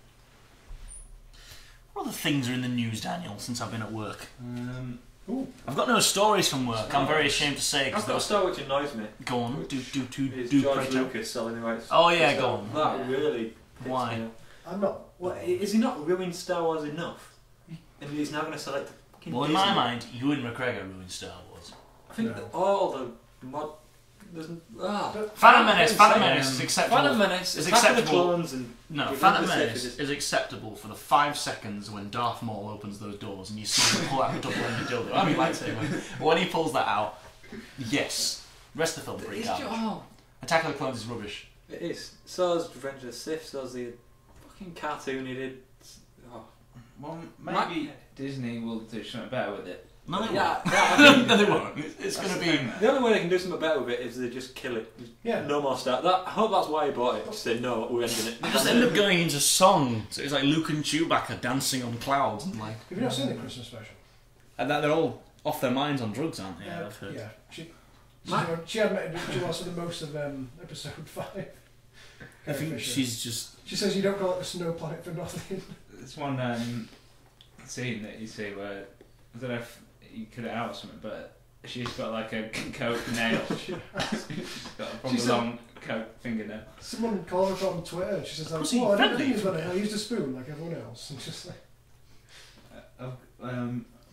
What other things are in the news, Daniel, since I've been at work? I've got no stories from work. I'm very ashamed to say. I've got a story which annoys me. Go on, It's do George pray tell. Lucas selling the rights. Oh yeah, go on. That really. Why? Me off. I'm not. Well, is he not ruined Star Wars enough? And he's now going to select the fucking Well, in Disney. my mind, Ewan McGregor ruined Star Wars. I think No. that all the mod. Phantom Menace is acceptable. Phantom Menace is Attack of the acceptable. Clones and No, Revenge Phantom of the Sith Menace is- is acceptable for the 5 seconds when Darth Maul opens those doors and you see him pull out the double-ended dildo. I mean, lightsaber. But when he pulls that out, yes. Rest of the film pretty It's garbage. oh, Attack of the Clones is rubbish. it is. So's Revenge of the Sith. So's the fucking cartoon he did. Oh. Well, maybe Disney will do something better with it. No, they Yeah, won't. yeah, I mean, No, they won't. It's going to be... the only way they can do something better with it is they just kill it. Yeah. No more Star. I hope that's why he bought it. Just say no, we're ending it. They just end up going into song. So it's like Luke and Chewbacca dancing on clouds and like... Have you not seen the Christmas special? And that they're all off their minds on drugs, aren't they? Yeah, I've heard. yeah. She admitted the most of episode 5. I think she's just... She says you don't call it the snow planet for nothing. There's one scene that you see where I don't know if you cut it out or something, but she's got like a coke nail. She's got a proper She said- long coke fingernail. Someone called her on Twitter and she says, Pussy "Oh, I friendly. didn't use one. I used a spoon like everyone else." And just like,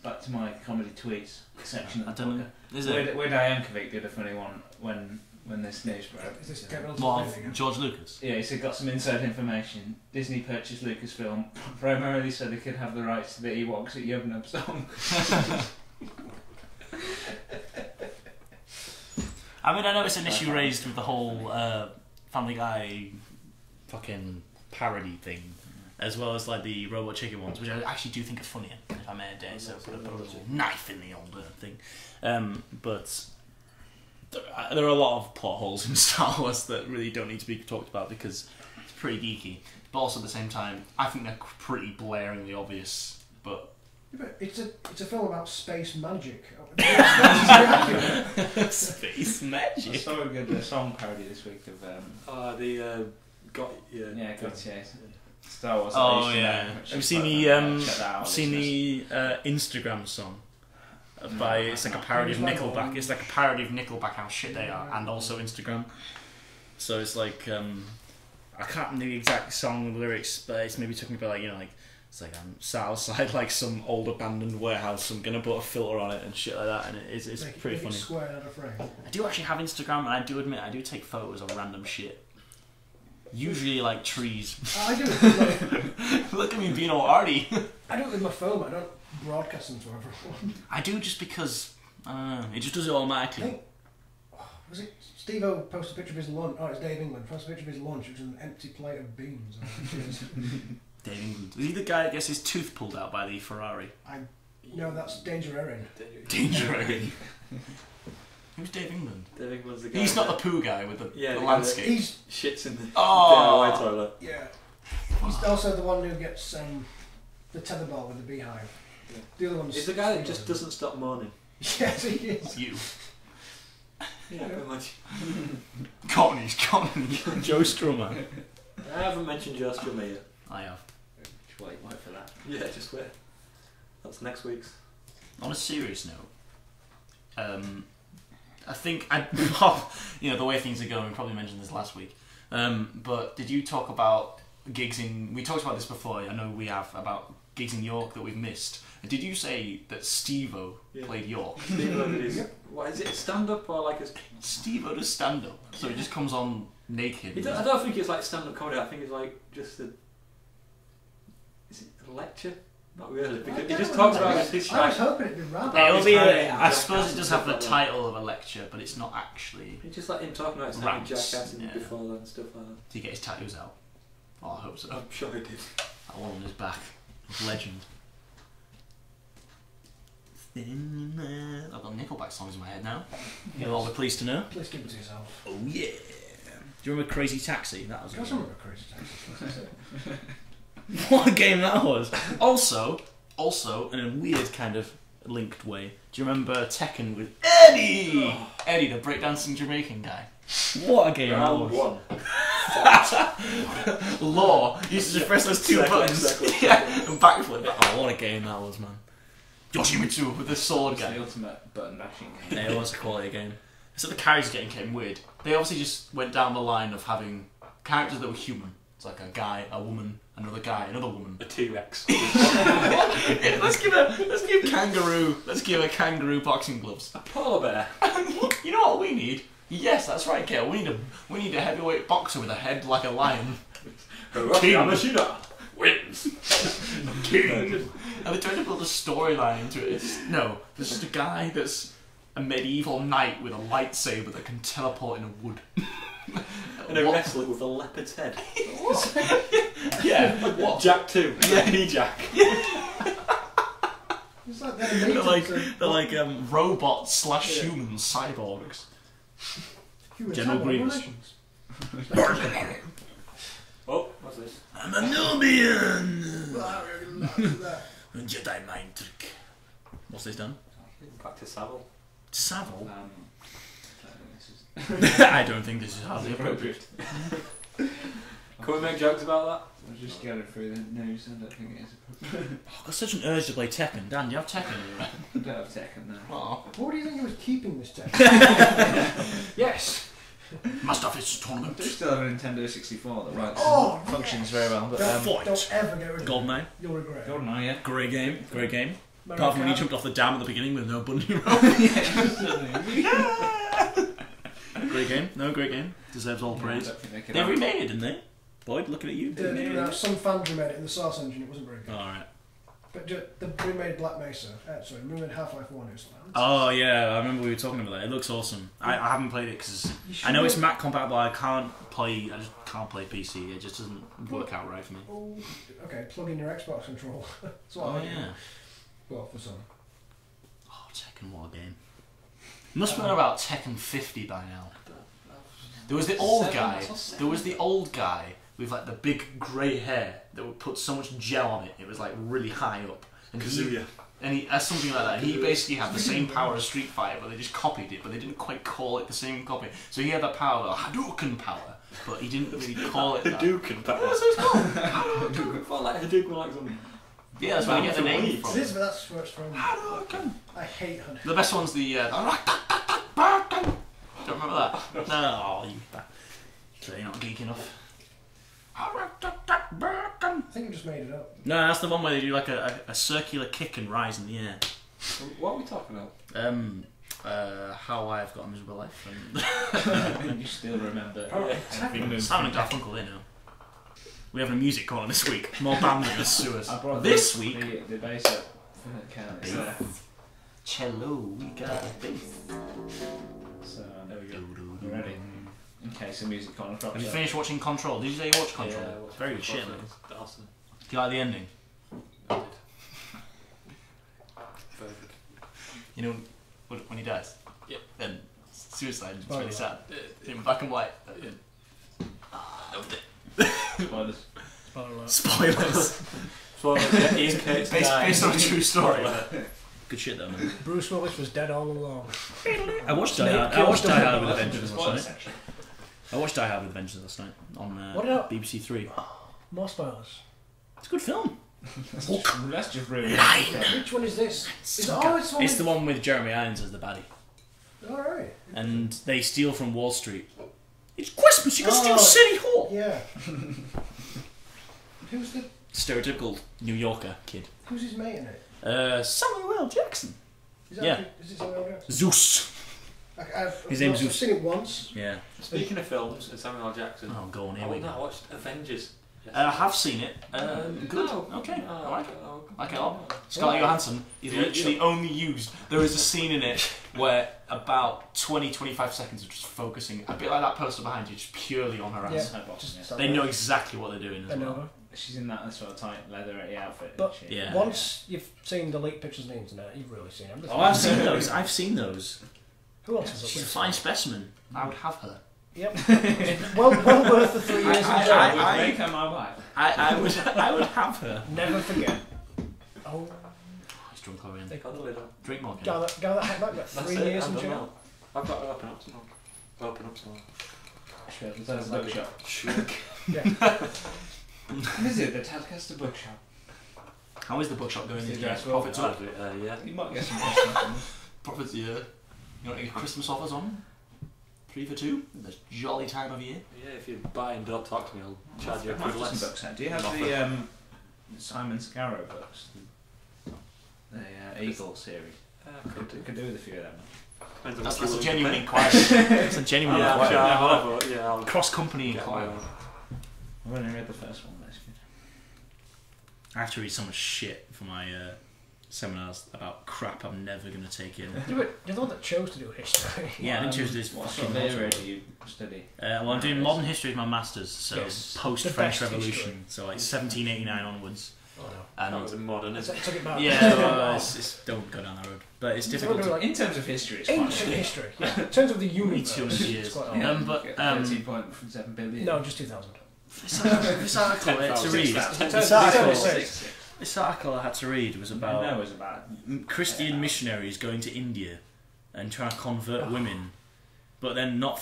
Back to my comedy tweets section. I Of the don't know. podcast. Is it? Where Diane Kovic did a funny one when when this news broke. Is this getting on to More anything? of George Lucas. Yeah, he said got some inside information. Disney purchased Lucasfilm primarily so they could have the rights to the Ewoks at Yubnub song. I mean, I know it's an issue raised with the whole Family Guy fucking parody thing, as well as like the Robot Chicken ones, which I actually do think are funnier, if I may dare so, put a little knife in the old thing. But there are a lot of plot holes in Star Wars that really don't need to be talked about because it's pretty geeky. But also at the same time, I think they're pretty blaringly obvious. But Yeah, but it's a film about space magic. space I magic. saw a good song parody this week of Gotcha. Star Wars. Oh H&M, yeah, which have you is seen quite the check that out, seen listeners. the Instagram song? It's like a parody of Nickelback. It's like a parody of Nickelback, how shit they are, and also Instagram. So it's like I can't remember the exact song lyrics, but it's maybe talking about it's like I'm sat outside like some old abandoned warehouse. I'm gonna put a filter on it and shit like that, and it's pretty funny. Square out of frame. I do actually have Instagram, and I do admit I do take photos of random shit. Usually like trees. I do it. Look at me being all arty. I do it with my phone. I don't broadcast them to everyone. I do just because it just does it automatically. Was it Steve-O posted a picture of his lunch? Oh, it's Dave England. Posted a picture of his lunch. It was an empty plate of beans. Dave England. Is he the guy that gets his tooth pulled out by the Ferrari? No, that's Danger Erin. Danger Erin. Who's Dave England? Dave England's the guy. He's not the poo guy with the the landscape. He's shits in the Oh. DIY toilet. yeah. He's also the one who gets the tetherball with the beehive. Yeah. The other one's He's the guy that just doesn't stop moaning. Yes, he is. It's you. Yeah, pretty much. Courtney's Joe Strummer. I haven't mentioned Joe Strummer yet. I have. Just wait for that. Yeah, just wait. That's next week's. On a serious note, I think the way things are going. We probably mentioned this last week. But did you talk about gigs in? We talked about this before. I know we have about gigs in York that we've missed. Did you say that Steve-O played York? Steve-O did his... What is it? Stand up or like a... Steve-O does stand up, so he just comes on naked. I don't think it's like stand up comedy. I think it's like just a... Is it a lecture? Not really, because he just talks about his I was hoping it'd be rap. It'll be. I Jackass suppose it does have the and stuff title of a lecture, but it's not actually. It's just like him talking about his time in Rants, Jackass and yeah. before that and stuff like that. Did he get his tattoos out? Oh, I hope so. I'm sure he did. That one on his back. Legend. I've got Nickelback songs in my head now. You're all the pleased to know. Please keep it to yourself. Oh yeah. Do you remember Crazy Taxi? That was. I can't remember Crazy Taxi. What a game that was! Also, in a weird kind of linked way, do you remember Tekken with Eddie? Eddie, the breakdancing Jamaican guy. What a game that Round was! one. Law used to just press those two Second, buttons. second. Yeah, and backflip. Oh, what a game that was, man! Yoshimitsu with the sword It's guy. the ultimate button bashing game. Yeah, it was a quality game. So the characters getting weird. They obviously just went down the line of having characters that were human. It's like a guy, a woman, another guy, another woman. A T-Rex. Yeah, let's give a kangaroo boxing gloves. A polar bear. You know what we need? Yes, that's right, Gail. We need a heavyweight boxer with a head like a lion. Hiroshi Yamashita wins. King. And they're trying to build a storyline into it. There's just a guy that's a medieval knight with a lightsaber that can teleport in a wood. And a wrestler with a leopard's head. Yeah. What? Jack 2. Yeah, Jack. It's like They're like robots / humans, cyborgs. General Grievous. Oh, what's this? I'm a Nubian! Jedi mind trick. What's this done? Back to Savile. Savile? This is I don't think this is hardly appropriate. Can we make jokes about that? I was just going through the news and I don't think it is appropriate. I've got such an urge to play Tekken. Dan, do you have Tekken? I don't have Tekken now. Oh. What do you think he was keeping this tech? Yes! Must have this tournament. I do still have a Nintendo 64 that runs Oh, functions very well. But Don't ever get rid of it. GoldenEye. You'll regret it. GoldenEye, yeah. Great game. Great game. Mario Apart from when you Kart. jumped off the dam at the beginning with no bunny rope. Great game. No, great game. Deserves all praise. I don't think they They remade it, didn't they? Boyd, looking at you. Some fans remade it in the Source engine. It wasn't very good. Alright. But the remade Black Mesa. Sorry, remade Half-Life 1. It was Oh yeah, I remember we were talking about that. It looks awesome. I haven't played it because I know it's Mac compatible. I just can't play PC. It just doesn't work out right for me. Oh, okay, plug in your Xbox controller. That's what I do. Well, for some. Oh, Tekken, what a game! Must have been about Tekken 50 by now. There was the old guy. There was the old guy with like the big grey hair that would put so much gel on it. It was like really high up. And Kazuya. He something like that. He basically had the same power as Street Fighter, but they just copied it, but they didn't quite call it the same copy. So he had that power, the Hadouken power, but he didn't really call it that. Hadouken power. That's what it's called. Hadouken. Felt like Hadouken like something. Yeah, that's where you get the name It from. is, but that's where it's from. Hadouken. I hate Hadouken. The best one's the don't remember that? No, oh, you. So you're not geek enough. I think you just made it up. No, that's the one where they do like a circular kick and rise in the air. What are we talking about? How I've got a miserable life. And you still remember Simon and Garfunkel, they know. We have a music corner this week. More bands in the sewers. I brought This week, the bass up for the count. bass. Cello, we got a bass. So there we go. We're ready. In case the music corner drops. Have you up. finished watching Control? Did you say you watched Control? Yeah, I watched Very good Control. shit, man. It's awesome. Do you like the ending? I did. Very good. You know, when he dies? Yep. Then suicide, it's Spoiler. really sad. In black and white. Spoilers. Spoiler alert. Spoilers. So, yeah, Ian Cates Based on a true story. Good shit though, man. Bruce Willis was dead all along. I watched Die Hard. I watched Die Hard with a Vengeance last night. I watched Die Hard with a Vengeance last night on What about- BBC Three. More spoilers. It's a good film. Let's just ruin it. Which one is this? It's It's the one with Jeremy Irons as the baddie, Alright. and they steal from Wall Street. It's Christmas. You can steal Oh. City Hall. Yeah. Who's the Stereotypical New Yorker kid. who's his mate in it? Samuel L. Jackson. Is that Yeah. Is it Samuel L. Jackson? Zeus. His name's I've Zeus. seen it once. Yeah. Speaking of films and Samuel L. Jackson, Oh, go on, I here we went go. and watched Avengers. I have seen it. Good. No. Okay. No, I like it. no, Like it a lot. Scarlett Johansson is literally only used. There is a scene in it where about 20-25 seconds of just focusing, a bit like that poster behind you, just purely on her ass. Yeah. Her bottom, yeah. They know exactly what they're doing as Bend well. over. She's in that sort of tight leather outfit. But isn't she? Yeah. Once you've seen the leaked pictures on the internet, you've really seen them. Oh, I've seen those. I've seen those. Who else is up She's a there? fine specimen. I would have her. Yep. well worth the 3 years in jail. I would make her my wife. I would have her. Never forget. Oh, He's drunk already. Take on the lid on. Drink more. Ken. gather that heck back. That's 3 it, years I'm in done jail. now. I've got to open up tomorrow. Open up tomorrow. Sure, there's a bookshop. Shrink. Visit the Tadcaster bookshop. How is the bookshop going these days? Yes, Profits up. Yeah. You might get some discount. Profits, yeah. You want to get Christmas offers on? 3 for 2? The jolly time of year. Yeah, if you buy and don't talk to me, I'll charge you a quid Some less. books out. Do you have Offer. the Simon Scarrow books? The Eagle series. Could do with a few of them. Depends on That's what a you genuine want inquiry. That's a genuine Yeah, inquiry. I'll Cross-company get inquiry. my own. I've only read the first one. That's good. I have to read so much shit for my seminars about crap I'm never going to take in. You're the one that chose to do history. Yeah, I didn't choose this What sort fucking of era module. do you study? Well, I'm doing modern history as my masters, so Yes. post-French The best Revolution, history. so like 1789 onwards. Oh no. That And was a modern, isn't it? Took it back. yeah, well, it's, don't go down that road. But it's difficult. Like In terms of history, it's quite ancient good. history. Yeah. In terms of the universe, 200 years. it's quite old. Yeah. But, 13.7 billion. No, just 2000. This article I had to read. 10,000. This article I had to read was about No, it's about. Christian missionaries going to India and trying to convert women, but then not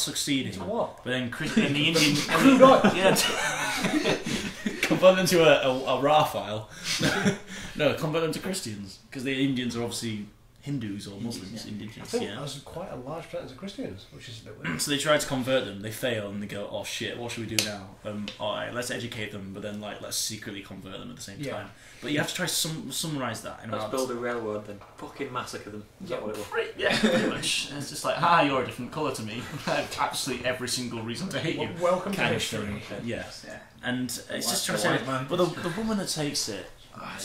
succeeding. To what? But then in the Indian Crude oil. yeah, convert them to a raw file. No, convert them to Christians because the Indians are obviously Hindus or Muslims, Yeah. I indigenous, think yeah. there's quite a large percentage of Christians, which is a bit weird. So they try to convert them, they fail, and they go, oh shit, what should we do now? Alright, let's educate them, but then like let's secretly convert them at the same Yeah. time. But you have to try to summarise that. Let's build a railroad then. Fucking massacre them. Is that what it was? Pretty much. It's just like, you're a different colour to me. I have absolutely every single reason to hate you. Welcome to Kind of history. thing. Yeah. Yeah. And it's just The trying to white say, man. but the woman that takes it, Yeah,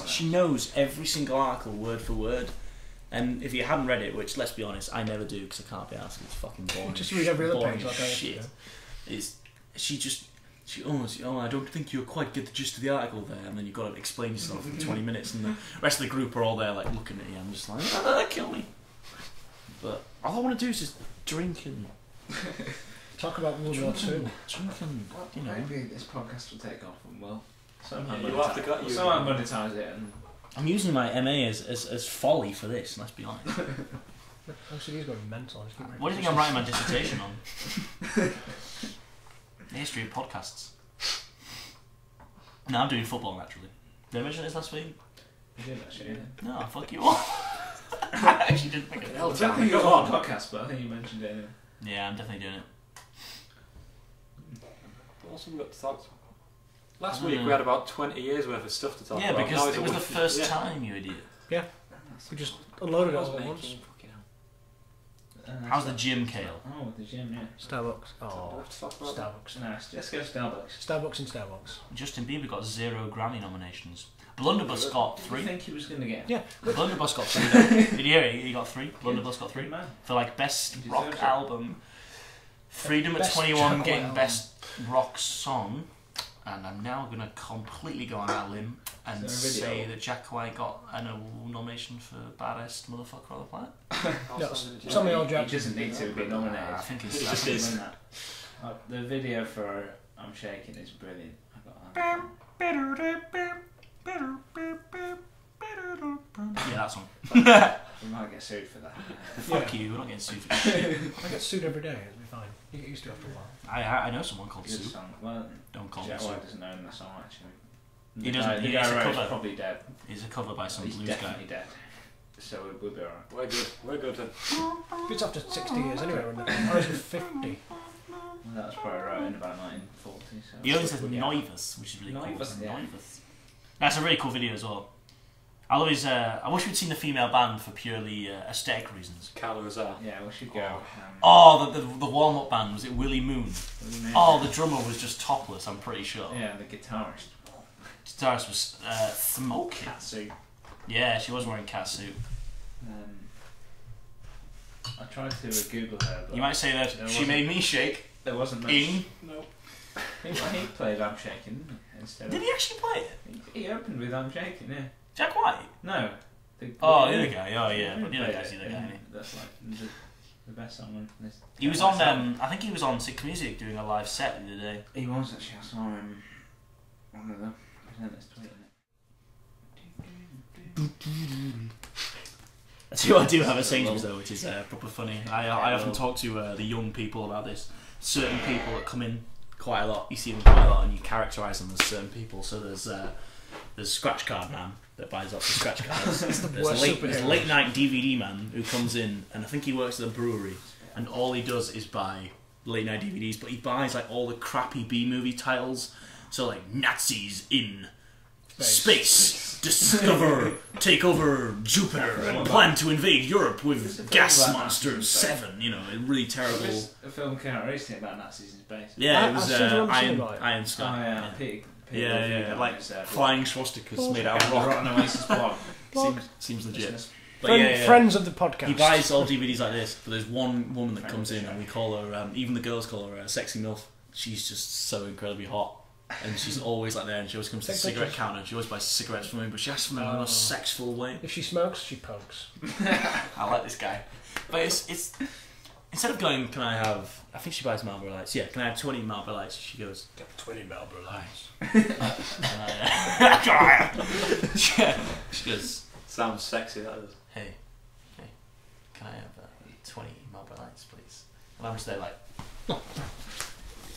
she knows every single article word for word. And if you hadn't read it, which let's be honest, I never do because I can't be asked. It's fucking boring. Just read every other boring page like I have to shit. do. I don't think you quite get the gist of the article there, and then you've got to explain yourself in 20 minutes, and the rest of the group are all there like looking at you. I'm just like, kill me. But all I want to do is just drink and Talk about World War II. drink and you know. Maybe this podcast will take off and we'll somehow Yeah, you'll have to cut you. somehow monetize it and I'm using my MA as folly for this. Let's be honest. Actually, he's going mental. I just keep What do you think I'm writing my dissertation on? The history of podcasts. No, I'm doing football naturally. Did I mention this last week? you did actually. Yeah. No, fuck you all. I actually didn't think of it. I don't think it was on the podcast, but I think you mentioned it anyway. Yeah, I'm definitely doing it. What else have we got to talk about? Last week we had about 20 years worth of stuff to talk Yeah, about. because Now it was the week. first Yeah. time, you idiot. We just unloaded it all at Making once. fucking hell. How's the gym, Kale? Oh, the gym, yeah. Starbucks. Do we Oh, have to talk about that? Starbucks. Nice. Let's go to Starbucks. Starbucks and Starbucks. Justin Bieber got 0 Grammy nominations. Blunderbuss got Did 3. you think he was going to get? Yeah. Blunderbuss got 3 though. Did you hear it? He got 3. Blunderbuss got 3. Good man. For like best He rock deserves it. album. Freedom at Best 21 chocolate getting album. best rock song. And I'm now going to completely go on that limb and Is there a video? say that Jack White got a nomination for baddest motherfucker on the planet. No, something old He Jack. doesn't need to be nominated. I think it's He I just think is. it's- The video for I'm Shaking is brilliant. I got that. Yeah, that song. We might get sued for that. Fuck you, we're not getting sued for shit. I get sued every day. It'll be fine. You get used to it after a while. I know someone called Good Sue. song. Well, Don't call me Jack Sue. White doesn't own that song actually. He doesn't- The he- guy it's a who wrote cover. is probably dead. It's a cover by some He's blues definitely guy. dead. So we'll be alright. We're good. We're good. It's after 60 years anyway, wasn't it? Or is it 50? Well, that was probably wrote in about 1940. So He only says Yeah. Noivus, which is really cool. Noivus, yeah. Noivus. That's a really cool video as well. I always, I wish we'd seen the female band for purely aesthetic reasons. Carla Razar. Yeah, we should go. Oh, the warm-up band, was it Willie Moon? Willie Moon. Oh, the drummer was just topless, I'm pretty sure. Yeah, the guitarist. Guitarist was smoking. Catsuit. Yeah, she was wearing catsuit. I tried to Google her, but You might say that There she wasn't- made me shake. there wasn't much. In. No. He played I'm Shaking didn't he? Instead Did of. he actually play it? He opened with I'm Shaking, yeah. Jack White? No. Oh, the other guy. Oh, yeah. He But the other played guy's the it, other guy. and isn't he? That's like the best song on this. He was on. I think he was on Sick Music doing a live set the other day. He was actually. I saw him. One of the presenters tweeting I do have a Sainsbury's though, which is proper funny. I often talk to the young people about this. Certain people that come in quite a lot, you see them quite a lot, and you characterise them as certain people. So there's Scratch Card Man that buys lots of scratch cards. There's worst there's superhero. late night DVD man who comes in, and I think he works at a brewery, and all he does is buy late night DVDs, but he buys like all the crappy B movie titles. So like Nazis in space, discover, take over Jupiter, and plan to invade Europe with gas about monsters Nazis. 7. You know, really terrible. There's a film came out recently about Nazis in space. Yeah, it I was still don't see Iron, it. Iron Oh Sky. yeah, Peter Yeah, Lovely yeah, guy like is, flying swastikas made out of the rock. Rotten Oasis blog. Seems legit. Business. But yeah, yeah. Friends of the podcast. He buys all DVDs like this, but there's one woman that comes in and we call her, even the girls call her Sexy MILF. She's just so incredibly hot. And she's always like there, and she always comes to the Take cigarette pictures. counter and she always buys cigarettes from me, but she asks for them in a sexful way. If she smokes, she pokes. I like this guy. But it's instead of going, can I have, I think she buys Marlboro Lights. Yeah, can I have 20 Marlboro Lights? She goes, Get 20 Marlboro Lights. yeah. She goes, Sounds sexy, that is. hey, can I have 20 Marlboro Lights, please? And I'm just there like,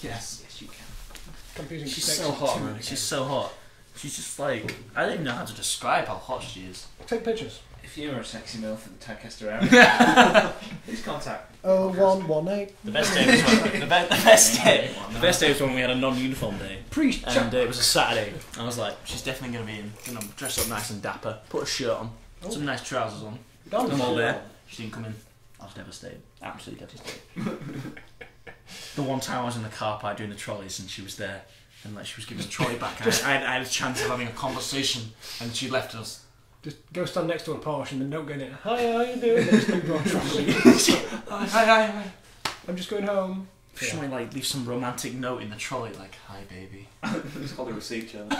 yes, you can. Confusing She's sex so hot, and man. She's so hot. She's just like, I don't even know how to describe how hot she is. Take pictures. If you're a sexy MILF in the Tadcaster area, please contact. 0118. The best day was when, the best day was when we had a non-uniform day. And it was a Saturday. I was like, she's definitely going to be in, dress up nice and dapper, put a shirt on, some nice trousers on. I'm all there. She didn't come in. I was devastated. Absolutely devastated. The one time I was in the car park doing the trolleys and she was there and like she was giving the trolley back. I had a chance of having a conversation and she left us. Just go stand next to a Porsche and then don't get it. Hi, how you doing? Just leave your trolley. Hi. I'm just going home. Just want to like leave some romantic note in the trolley, like "Hi, baby." It's called a receipt, Charlie.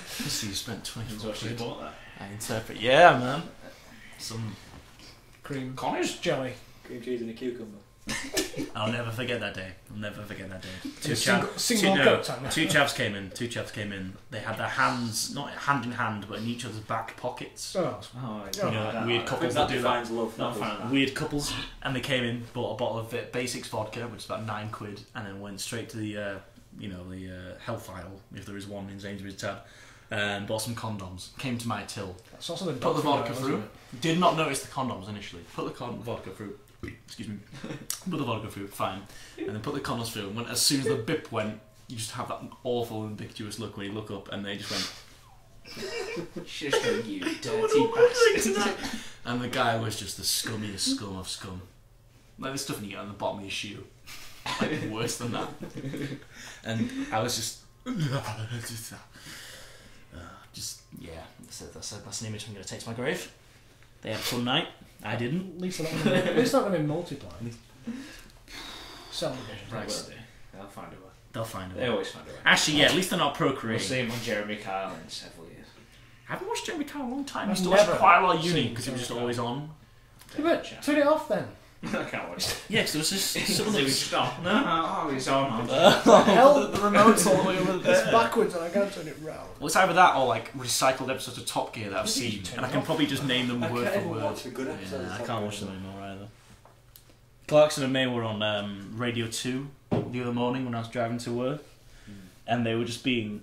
See, you spent 24 What she quid. bought that. I interpret. Yeah, man. Some Cream. Connors. Jelly. Cream cheese and a cucumber. I'll never forget that day. Two Single coat. Two chavs came in. They had their hands not hand in hand, but in each other's back pockets. Oh. You know, weird couples that do that. Love. Not a fan of that. Weird couples, and they came in, bought a bottle of Basics vodka, which is about £9, and then went straight to the health aisle, if there is one in Sainsbury's tab, and bought some condoms. Came to my till, That's also the put the vodka through. Did not notice the condoms initially. Put the vodka through. Excuse me. Put the vodka through, fine, and then put the condoms through. And as soon as the bip went, you just have that awful, ambiguous look when you look up, and they just went. Shush you dirty bastard. And the guy was just the scummiest scum of scum. Like the stuff you get on the bottom of your shoe. Like worse than that. And I was just that's an image I'm going to take to my grave. They had a fun night. I didn't. At least it's not going to multiply. Cell division. Right, they'll find a way. They'll find a way. They always find a way. Actually, yeah, at least they're not We'll procreating. see him on Jeremy Kyle in several years. I haven't watched Jeremy Kyle in a long time. I I've used to watch never quite a lot of uni seen because it was just Jeremy always on. Turn it off then. I can't watch it. Yeah, because there was just some of those. Stop. No, it's on. Hell, the remote's all the way over it's there. backwards and I can't turn it round. Well, it's either that or like recycled episodes of Top Gear that I've Maybe you seen, should turn and I it can off. probably just name them I word can't for even word. watch a good episode of Yeah, I Top can't Gear watch them anymore. anymore either. Clarkson and May were on Radio 2 the other morning when I was driving to work, and they were just being.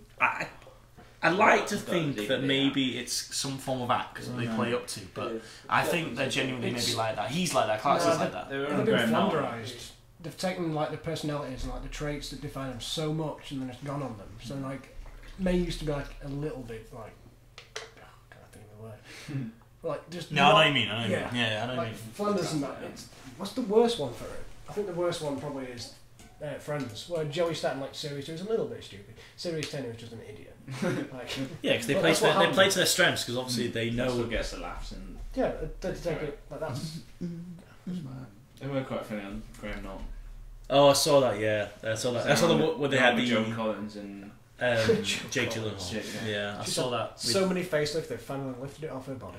I like to think that maybe it's some form of act that they play up to, but I think they're genuinely maybe like that. He's like that. Clarkson's like that. They were They've on been Graham Norton. flanderised. They've taken like the personalities and like the traits that define them so much, and then it's gone on them. So like, May used to be like a little bit like, can't think of the word. Like just. No, I know what you mean. I know Yeah. what you mean. Yeah, I know what Like you mean. Flanders and that. What's the worst one for it? I think the worst one probably is Friends, where Joey started like series 2 is a little bit stupid. Series 10 he was just an idiot. Like, Yeah, because they Well, play that's to their, what they happened. play to their strengths because obviously they That's know. what gets the laughs and yeah, they take it like that's. they were quite funny on Graham Norton. Oh, I saw that. Yeah, I saw that. I saw the where they had the Joan Collins and Jake Collins. Gyllenhaal. Yeah, I She's saw had that. With, So many facelifts, they finally lifted it off her body.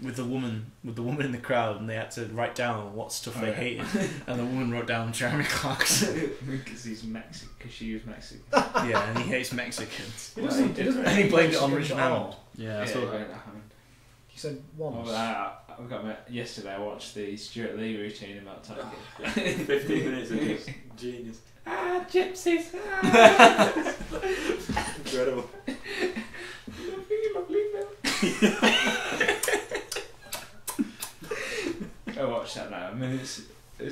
with the woman in the crowd, and they had to write down what stuff they hated, and the woman wrote down Jeremy Clarkson. because he's Mexican. Because she was Mexican. Yeah, and he hates Mexicans. He doesn't. He doesn't. And he blamed it on Mexicans Richard at all. Hammond. Yeah, I saw yeah, that. He said once. Yesterday I watched the Stuart Lee routine about Tekken. 15 minutes of just genius. Gypsies! Incredible. I watched that now. I mean, it's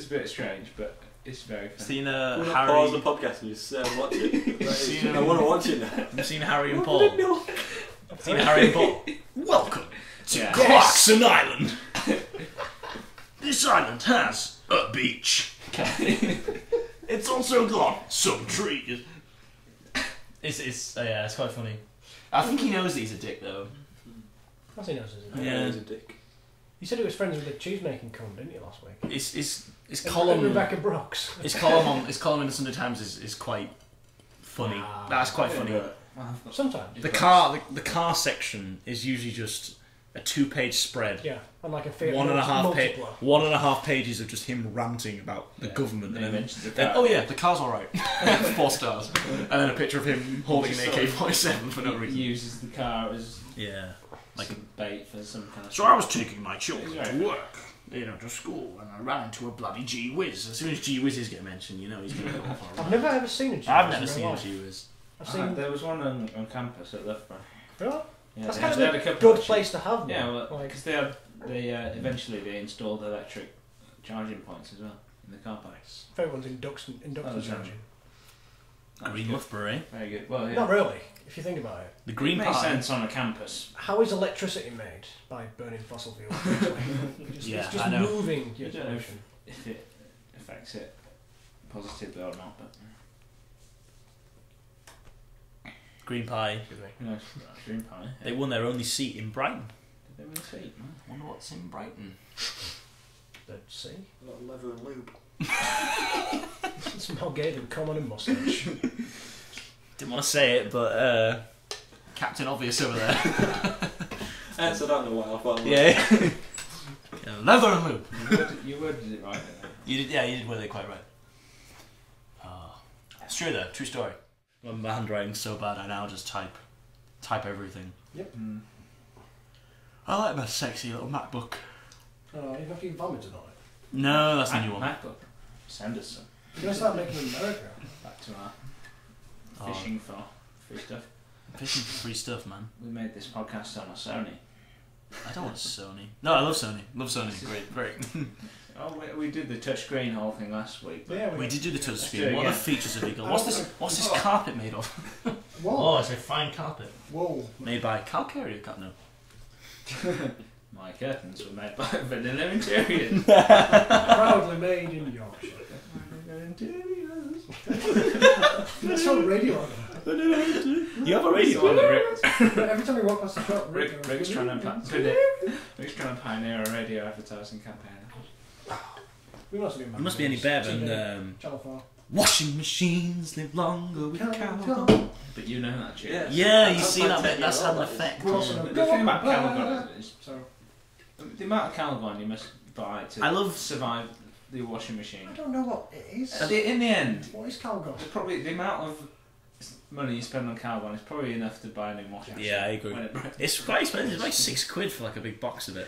a bit strange, but it's very funny. Seen Pause the Harry. podcast and just watch it. Seen- I want to watch it now. Have you seen Harry and Paul? Seen Harry and Paul? Welcome to Yeah. Clarkson Island. This island has a beach. It's also got some trees. It's quite funny. I think he knows that he's a dick though. Of course he knows, isn't he? Yeah. He's a dick. You said he was friends with the cheese making cunt, didn't you, last week? His And column Rebecca Brooks. his column in the Sunday Times is quite funny. Ah. That's quite funny. Sometimes. The car section is usually just a 2-page spread. Yeah, and like a theatre 1.5 1.5 pages of just him ranting about the government, and then oh yeah, the car's all right. 4 stars, and then a picture of him holding an AK-47 for no He reason. uses the car as Yeah, like some bait for some kind of. so I was taking my children Right. to work, to school, and I ran into a bloody Gee Whiz. As soon as Gee Whizzes get mentioned, you know he's going to go off on a I've never ever seen a cheese I've in never real seen a life. Gee Whiz. I've seen. There was one on campus at Loughborough. Yeah? Yeah, That's they kind had of a a couple good of- place to have. Yeah, one. well, Like, because they eventually they installed electric charging points as well in the car parks. if everyone's induction that's charging. Green Loughborough, eh? Very good. Well, yeah. Not really, if you think about it. The Green It makes Party. sense on a campus. How is electricity made? By burning fossil fuels. Yeah, it's just I know. moving your I don't know pollution. If it affects it positively or not, but Green Pie. who knows? Green pie. They won their only seat in Brighton. Did they win a seat? No. Wonder what's in Brighton. Let's see. A lot of leather and lube. It's more gay than common and mustache. Didn't want to say it, but Captain Obvious over there. Hence, I don't know why I thought. Yeah. Yeah, leather and lube. You worded it right, didn't You did, yeah, you did word it quite right. It's true though, true story. My handwriting's so bad, I now just type everything. Yep. you? I like my sexy little MacBook. Oh, you've not even vomited on it. No, that's the new one. MacBook. Send us some. You're going to start making them in America. Back to our Oh. fishing for free stuff. Fishing for free stuff, man. We made this podcast on a Sony. I don't want Sony. No, I love Sony. Love Sony. Great. Oh, we did the touchscreen whole thing last week. But Yeah, We did do the touch Let's do screen. it What again. are the features have you got? What's this carpet made of? Whoa. Oh, it's a fine carpet. Whoa. Made by Calcaria Cut. No. My curtains were made by Vanilla Interiors. Proudly made in Yorkshire. That's on the radio on You have a radio on it. Every time we walk past the shop, Rick's trying to pioneer a radio advertising campaign. We must be. You must be any better than Channel 4. washing machines live longer with Calgon. Calgon. But you know that tune. Yeah. Yeah, you That's see like that 10 bit? That's years had an old, that is. effect. We also know. The thing about Calgon is So, the amount of Calgon you must buy to I love- survive the washing machine. I don't know what it is. In the end, What is Calgon? probably the amount of money you spend on Calgon is probably enough to buy a new washing machine. Yeah, I agree. When it breaks. It's quite expensive. It's like £6 for like a big box of it.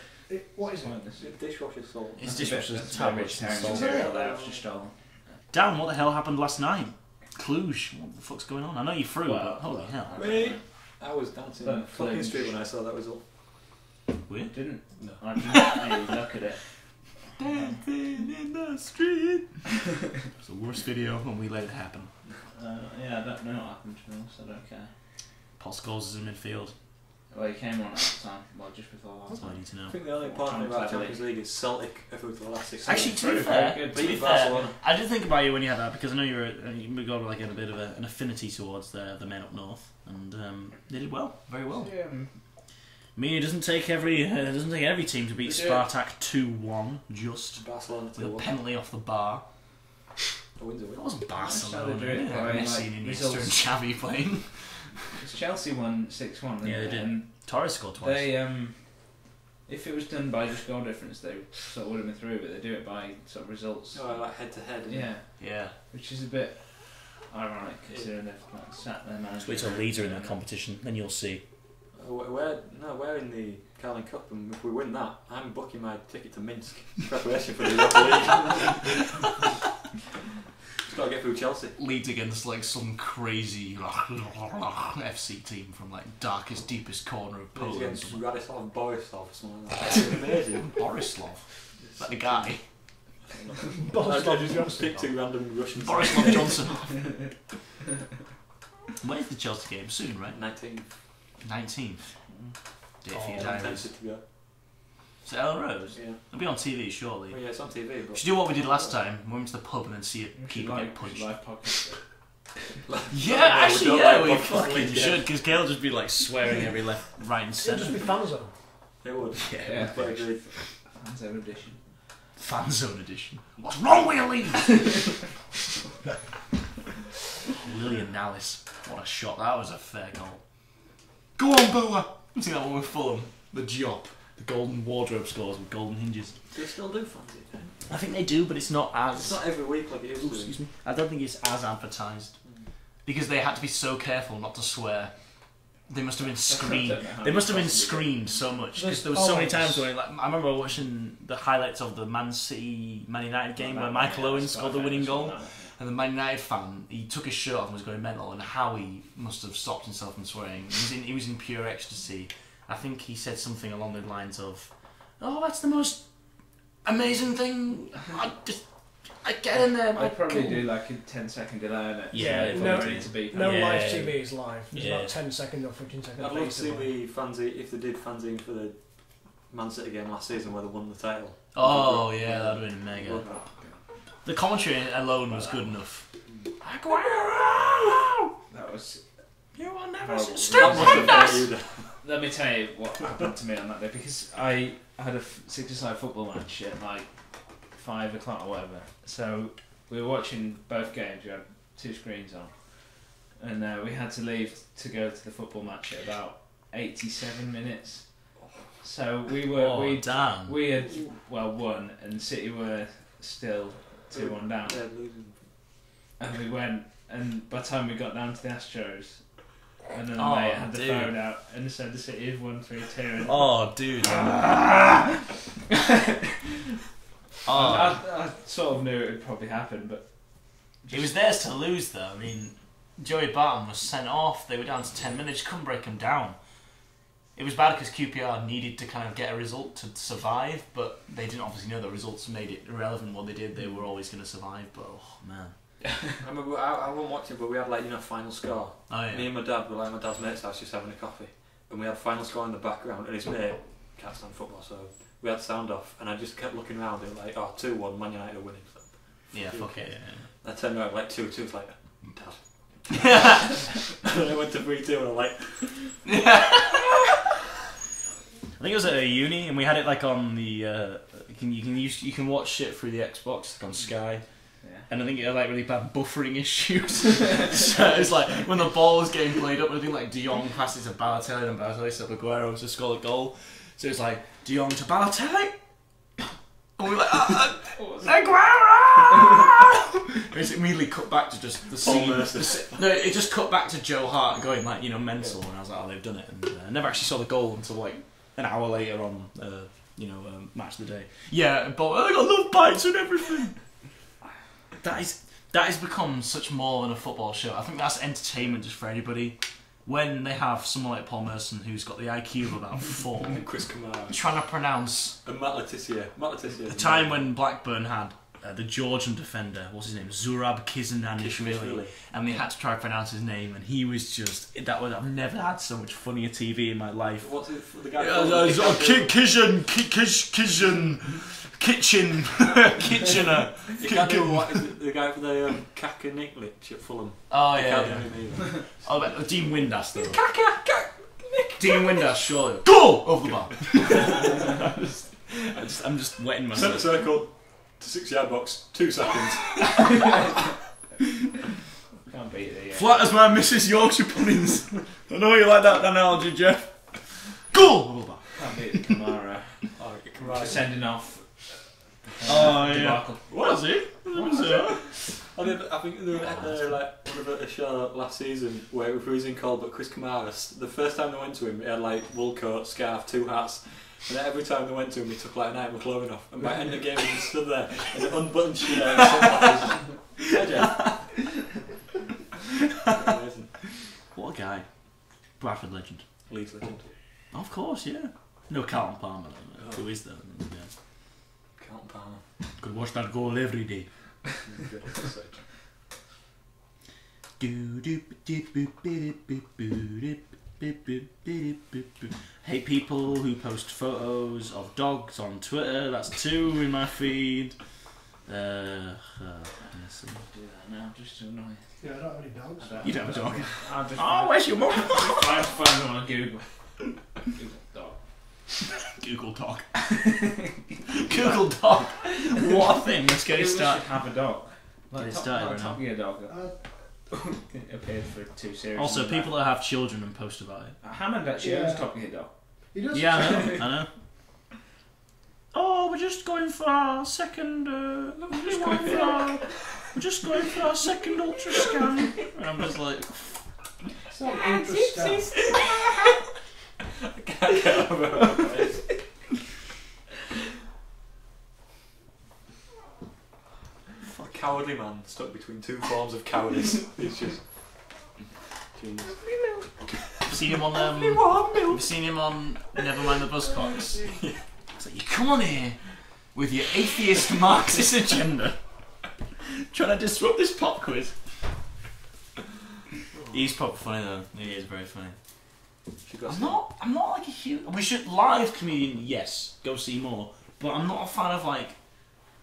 What is it? Pointless. Dishwasher salt. It's That's a bit- dishwasher's that's a tab bit which rich is tearing sold. material there, I've just stolen. Dan, what the hell happened last night? Cluj. What the fuck's going on? I know you're through, but holy hell. Wait. I was dancing on Don't fucking flinch. street when I saw that result. Weird. Didn't? No. I didn't. Hey, look at it. Dancing in the street. It's the worst video when we let it happen. Yeah, I don't know what happened to me, so I don't care. Paul Scholes is in midfield. Well, he came on at the time, well, just before That's that all I time. need to know. I think the only important thing about Champions League is Celtic are through to the last 6 Actually, to be Very, fair, very good. to be Beat fair, Barcelona. I did think about you when you had that because I know you got like a bit of an affinity towards the men up north, and they did well, very well. Yeah. I mean, it doesn't take every team to beat They did. Spartak 2-1 just Barcelona with a 2-1. penalty off the bar. A win's a win. That wasn't That's how Barcelona. they do it, Yeah, by, Messi like, and Iniesta and results. Xavi playing. Because Chelsea won 6-1. Yeah, they did. And Torres scored twice. they, if it was done by just goal difference, they sort of would have been through, but they do it by sort of results. Oh, like head to head. Yeah, Yeah. which is a bit ironic considering they've like, sat their manager. Switch to leader in that competition, then you'll see. We're in the Carling Cup, and if we win that, I'm booking my ticket to Minsk. Preparation for the Europa League. Just got to get through Chelsea. Leeds against like some crazy FC team from like darkest, deepest corner of Leeds Poland. against Radislav Borisov or something like that. It's amazing. Borislav. Is that the guy? Borislav I just Johnson. picked 2 random Russians. Borislav Johnson. When is the Chelsea game? Soon, right? 19th. 19th. Day for your I'm diaries. tempted to go. Is it Ellen Rose? Yeah. It'll be on TV, surely. Well, yeah, it's on TV. But Should do what we did last time. We went to the pub and then see a We should keeper get punched. live podcast. Yeah, we actually, don't yeah, like we podcast fucking league, yeah. should, because Gail just be like swearing every left, right, and It'll centre. just be fan zone. It would. Yeah, But I agree. Fans edition. Fan zone edition. What's wrong with you, Leeds? Lillian Nallis. What a shot. That was a fair goal. Go on, Booer. You see that one with Fulham? The Jop. The golden wardrobe scores with golden hinges. Do they still do fancy? I think they do, but it's not as... It's not every week like it used Oops, to. excuse me. I don't think it's as advertised. Because they had to be so careful not to swear. They must have been screened. They must have been screened so much because there was so many times when, like, I remember watching the highlights of the Man United game where Michael Owen scored the winning goal, And the Man United fan, he took his shirt off and was going mental, and Howie must have stopped himself from swearing. He was in pure ecstasy. I think he said something along the lines of, "Oh, that's the most amazing thing. I get in there." I'd probably do like a 10-second delay on it. Yeah, no, need to be. No Yeah. live TV is live. There's Yeah. about 10 second or 15 second. I'd love to see the fanzine, if they did fanzine for the Man City game last season where they won the title. Oh yeah, that'd have been mega. Love that. The commentary alone was good enough. That was. You will never Horrible. still That must have hate brought us. you down. Let me tell you what happened to me on that day, because I had a 6-a-side football match at like 5 o'clock or whatever. So we were watching both games. We had 2 screens on, and we had to leave to go to the football match at about 87 minutes. So we were Damn. we had won, and City were still 2-1 down. Yeah, losing. And we went, and by the time we got down to the Astros, and then Oh, they had the dude. phone out and said the City had won 3-2. And Oh, dude. I Oh. sort of knew it would probably happen, but It was theirs to lose, though. I mean, Joey Barton was sent off. They were down to 10 minutes. Couldn't break him down. It was bad because QPR needed to kind of get a result to survive, but they didn't obviously know the results made it irrelevant what they did. They were always going to survive, but oh man. I remember I wasn't watching, but we had like final score. Oh yeah. Me and my dad were like my dad's mate's house just having a coffee, and we had final score in the background, and his mate can't stand football, so we had sound off, and I just kept looking around and like, oh, 2-1, Man United are winning. So, Yeah, fuck it. Yeah. I turned around like 2-2, it's like, Dad. And then I went to 3-2, and I'm like, I think it was at a uni, and we had it like on the. You can watch shit through the Xbox like on Sky. yeah. And I think it had like really bad buffering issues. So it's like when the ball was getting played up, I think like De Jong passes to Balotelli and Balotelli to Aguero to score a goal. So it's like De Jong to Balotelli. And we're like, Aguero! It's immediately cut back to just the scene. No, it just cut back to Joe Hart going like, mental. And I was like, oh, they've done it. And I never actually saw the goal until like an hour later on, Match of the Day. Yeah, but I got love bites and everything. That has become such more than a football show. I think that's entertainment just for anybody. When they have someone like Paul Merson who's got the IQ of about 4, and Chris Kamara, trying to pronounce and Matt Letizia. the time when Blackburn had the Georgian defender, what's his name, Zurab Kizananishvili, and they had to try to pronounce his name, and he was just I've never had so much funnier TV in my life. What's it? The guy. Kitchener. You can't do what is it? The guy for the Kakaniklich at Fulham. Oh You yeah. can't do him either. Oh, but Dean Windass though. Dean Windass, surely. Go over the bar. I'm just wetting Centre myself. circle to 6-yard box, 2 seconds. Can't beat it. Flat as my Mrs. Yorkshire puddings. I know you like that analogy, Jeff. Go over the bar. Can't beat the Kamara. Right. Sending off. Oh yeah. debacle. Was it? I think there was like one of a show last season where it was freezing cold, but Chris Kamara, the first time they went to him, he had like wool coat, scarf, 2 hats, and every time they went to him, he took like a night of clothing off, and by the end of the game, he just stood there in an unbuttoned shirt and sunglasses. Yeah, Jeff. Amazing. What a guy. Bradford legend. Leeds legend. Of course, yeah. No Carlton Palmer though. Who is that? Yeah. Carlton Palmer. Could watch that goal every day. Good episode. Hate people who post photos of dogs on Twitter. That's 2 in my feed. Do that now, just to annoy. Yeah, I don't have any dogs. You don't have a dog. I'll just Oh, where's your mum? find them on Google. Google dog. Google dog. Google dog. What a thing. Let's get it People started. should have a dog. Get it started right Top now. Gear dog. Appeared for 2 series. Also, people that have children and post about it. Hammond actually Yeah. owns Top Gear dog. He does. Yeah, I know. Oh, we're just going for our second. We're just going for our second ultra scan. And I'm just like, It's not interesting. I can't get over it. fuck. cowardly man stuck between two forms of cowardice. It's just genius. You've seen him on you've seen him on Nevermind the Buzzcocks. It's like, you come on here with your atheist Marxist agenda, trying to disrupt this pop quiz. He's proper funny though. He is very funny. I'm not like a huge. We should live comedian. Yes, go see more. But I'm not a fan of like,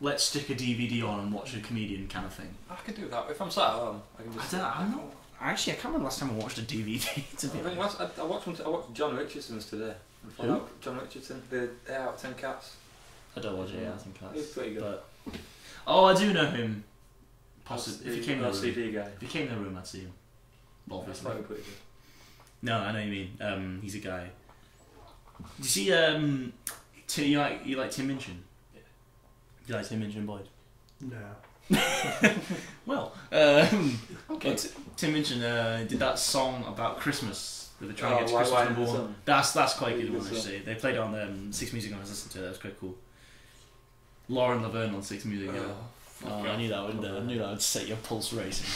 let's stick a DVD on and watch a comedian kind of thing. I can do that if I'm sat at home. I can just. I'm not. Actually, I can't remember last time I watched a DVD. To be honest, I watched John Richardson's today. Who? John Richardson, the 8 out of 10 Cats. I don't watch it. Yeah, I think that's. He's pretty good. But, oh, I do know him. Possibly, if he came in the room. LCD guy. If he came in the room, I'd see him. Obviously. That's pretty good. No, I know what you mean. He's a guy. Do you see? You like Tim Minchin? Yeah. You like Tim Minchin, Boyd? No. Well, Okay. Tim Minchin did that song about Christmas. That they try to get to White Christmas Wine number and the one. Sun. That's quite a good Really one good actually. They played it on Six Music and I was listening to it. That was quite cool. Lauren Laverne on Six Music. I knew that would. I knew that would set your pulse racing.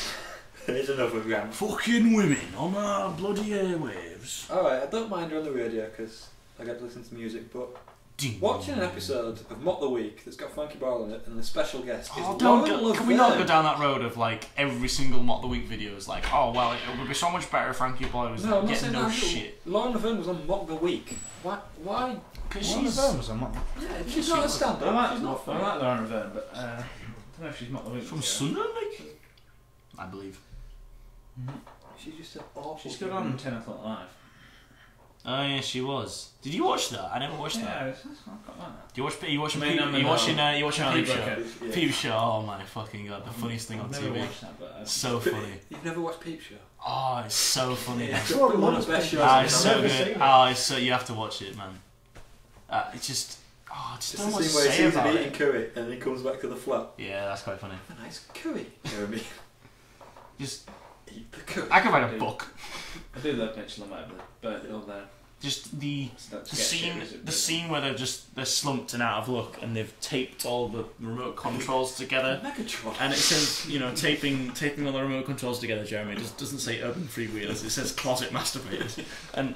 There's another round. Fucking women on our bloody airwaves. Alright, I don't mind her on the radio because I get to listen to music, but watching an episode of Mock the Week that's got Frankie Boyle in it and the special guest is can we not go down that road of like every single Mock the Week video is like, oh well, it would be so much better if Frankie Boyle was No, I'm not getting saying no that. shit. Lauren Laverne was on Mock the Week. Why? Because Lauren she's Laverne was on Mock. Yeah, she's not a stand-up. I She's not funny. like Lauren Laverne, but I don't know if she's Mock the Week. from Sunderland, like, I believe. She's just an awful. She's good on 10 o'clock live. Oh yeah, she was. Did you watch that? I never watched that. Yeah, I've got that. Do you watch? I'm You watching Charlie Peep Show? Brooker. Yeah. Peep Show. Oh my fucking god, the funniest thing on I've never TV. watched that, but So funny. You've never watched Peep Show? Oh, it's so funny. Yeah. It's one of One of the best shows. Ah, I've it's so ever good. seen it. Oh, it's so you have to watch it, man. It's just. Oh, I just It's don't know the what to scene where he say sees him about eating it. curry and then he comes back to the flat. Yeah, that's quite funny. A nice curry, Jeremy. Just, Eat the curry. I could write a book. I do love Mitchell and Mobley, but all there. Just the That scene, where they're slumped and out of luck, and they've taped all the remote controls together. Megatron. And it says, taping all the remote controls together, Jeremy. It just doesn't say urban freewheelers. It says closet masturbators. And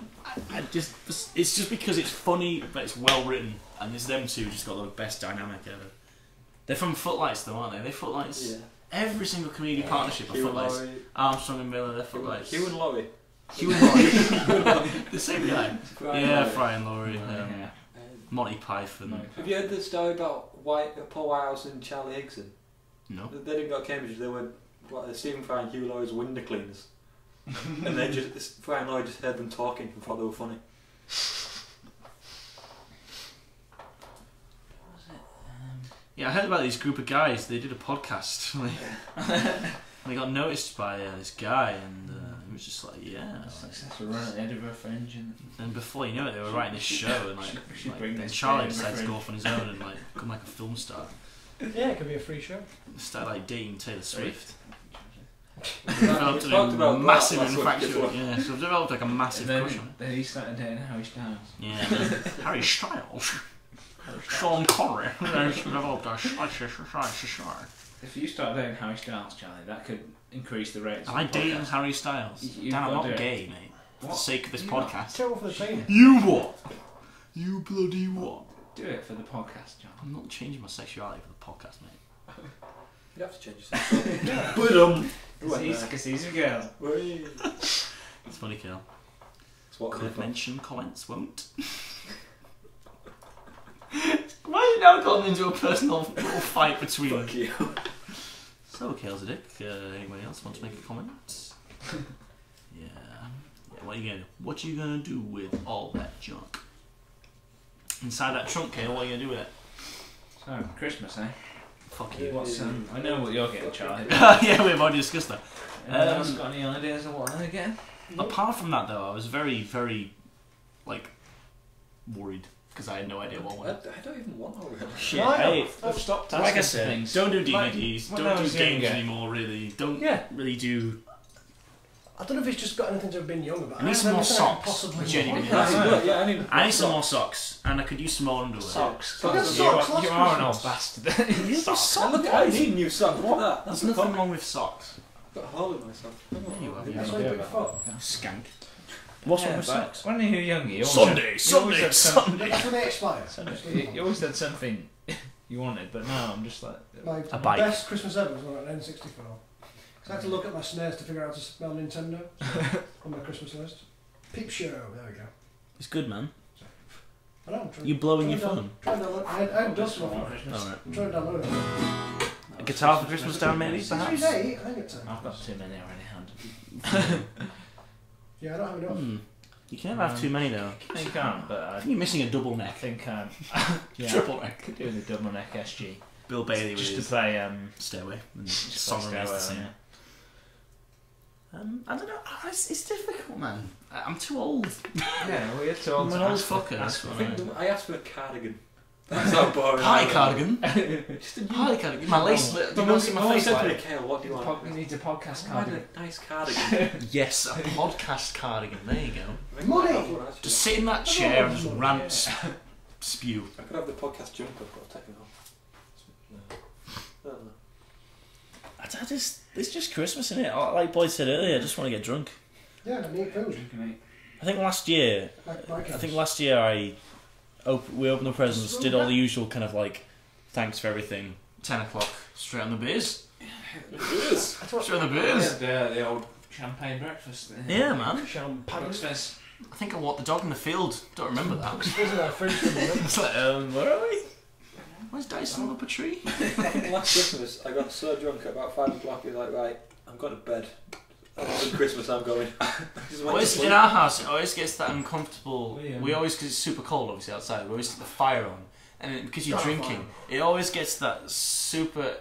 it's just because it's funny, but it's well written, and it's them two just got the best dynamic ever. They're from Footlights, though, aren't they? They Footlights. Yeah. Every single comedian partnership of Hugh and Footlights. Laurie. Armstrong and Miller, they're Footlights. Hugh and Laurie. Hugh and Laurie. The same guy. Brian Yeah, Laurie. Fry and Laurie. Yeah. Monty Python. Have you heard the story about Paul Whitehouse and Charlie Higson? No. They didn't go to Cambridge. They were Stephen Fry and Hugh Laurie's window cleaners, and Fry and Laurie just heard them talking and thought they were funny. Yeah, I heard about these group of guys. They did a podcast. They got noticed by this guy, and it was just like, yeah. Successful run at the Edinburgh Fringe, And before you know it, they were writing this show, and we should bring then this Charlie to decided to Edinburgh go off on his own and become like a film star. Yeah, it could be a free show. Started like dating Taylor Swift. We've Developed talked a about massive that last week infatuation. before. Yeah, so developed like a massive crush on him. Then he started dating Harry Styles. Yeah, Harry Styles. Sean Connery. Developed a If you start dating Harry Styles, Charlie, that could increase the rates. Am I dating Harry Styles? You've Dan, I'm got to not do it. gay, mate. For the What? sake of this You're not. podcast. Terrible for the team. You what? You bloody what? Do it for the podcast, John. I'm not changing my sexuality for the podcast, mate. You have to change yourself. Because he's a girl. It's funny, Kel. It's what Could they're mention comments won't. Why have you now gotten into a personal little fight between Fuck you. So, Kale's a dick. Anybody else want to make a comment? Yeah. What are you gonna do with all that junk? Inside that trunk, Kale, what are you gonna do with it? So, Christmas, eh? Fuck you. What's I know what you're getting, Charlie. Yeah, we've already discussed that. Anyone else got any ideas of what they're getting? Apart from that, though, I was very, very, worried because I had no idea what I one. don't even want all that. Shit, No, I hey, I've stopped like I asking said, things. don't do Like, DVDs, when I don't do was games younger- anymore, really. Don't Yeah. really do I don't know if it's just got anything to have been younger, but I need some more socks. Genuinely. I need some more socks, and I could use some more underwear. Socks. I got socks You are an old bastard. Socks. I need new socks. Look at that. There's nothing wrong with socks. I've got a hole in my sock. You have. That's why you big foot. Skank. What's wrong with socks? When you were younger, you Sunday. That's when they expire. You always had something you wanted, but now I'm just like... My A bike. best Christmas ever was on an N64. I had to look at my SNES to figure out how to spell Nintendo on my Christmas list. Peep show, there we go. It's good, man. I know, I'm trying, You blowing your phone? trying to download. I had dust on my phone. Alright. I'm trying to download it. A guitar for Christmas down, maybe, Series perhaps? 8, I think it's I've got too many already handed. Yeah, I don't have enough. You can never have too many, though. No, you can't, but I I think you're missing a double neck. think Triple neck. doing the double neck SG. Bill Bailey with Just to his play Stairway. And just song play remains the Stairway, same. I don't know. It's difficult, man. I'm too old. Yeah, well, you're too old I'm to an old ask for- fucker. ask That's for what it. I asked for a cardigan. That's how boring. Hi, I am. cardigan. Just a Hi, cardigan. My lace. Do you not see my face said to me, like? Kale, what do you want? You need a podcast I want card. a nice cardigan. Yes, a podcast cardigan. There you go. Money! Just sit in that chair and just rant, spew. I could have the podcast jumper, but I've taken off. I don't know. It's just Christmas, isn't it? Like Boyd said earlier, I just want to get drunk. Yeah, I need food. I think last year, we opened the presents, did all the usual kind of like, thanks for everything. 10 o'clock, straight on the beers. Straight on the beers. The old champagne breakfast. Yeah, man. Breakfast. I think I walked the dog in the field. Don't remember that. Isn't that food for me? It's like, where are we? Where's Dyson up a tree? Last Christmas, I got so drunk at about 5 o'clock, you're like, right, I'm going to bed. On Christmas, I'm going. Always, in our house, it always gets that uncomfortable. We always, because it's super cold, obviously, outside, we always put the fire on. And then, because you're drinking, it always gets that super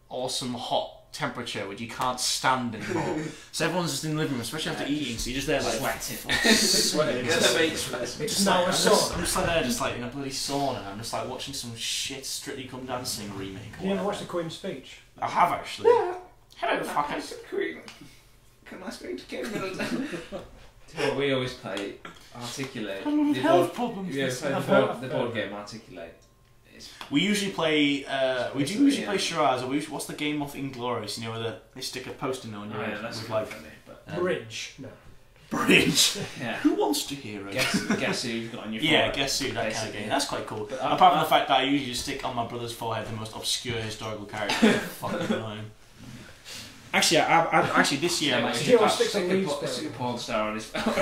awesome hot temperature which you can't stand anymore. So everyone's just in the living room, especially after eating, so you're just there like sweating. It's now a I'm song. just like there, just like in a bloody sauna. I'm just like watching some shit Strictly Come Dancing remake. You ever watched the Queen's speech? I have actually. Yeah. Hello, fuckers. Queen. Can I speak to Kate Middleton? Well, we always play Articulate. I'm The health board- problems. Yeah, play the board game Articulate. We usually play. We do usually Yeah. play charades. Or what's the game of Inglorious? You know, where they stick a post-it note on your Oh, head yeah, that's with quite like funny. But Bridge. No. bridge. yeah, Who wants to hear it? guess who you've got on your Yeah, forehead. guess who, that kind of Basically. game. That's quite cool. But Apart from the fact that I usually just stick on my brother's forehead the most obscure historical character. Fucking annoying. Actually, actually this year I'm Yeah, actually. He always sticks on Leeds. Stick a porn star on his phone.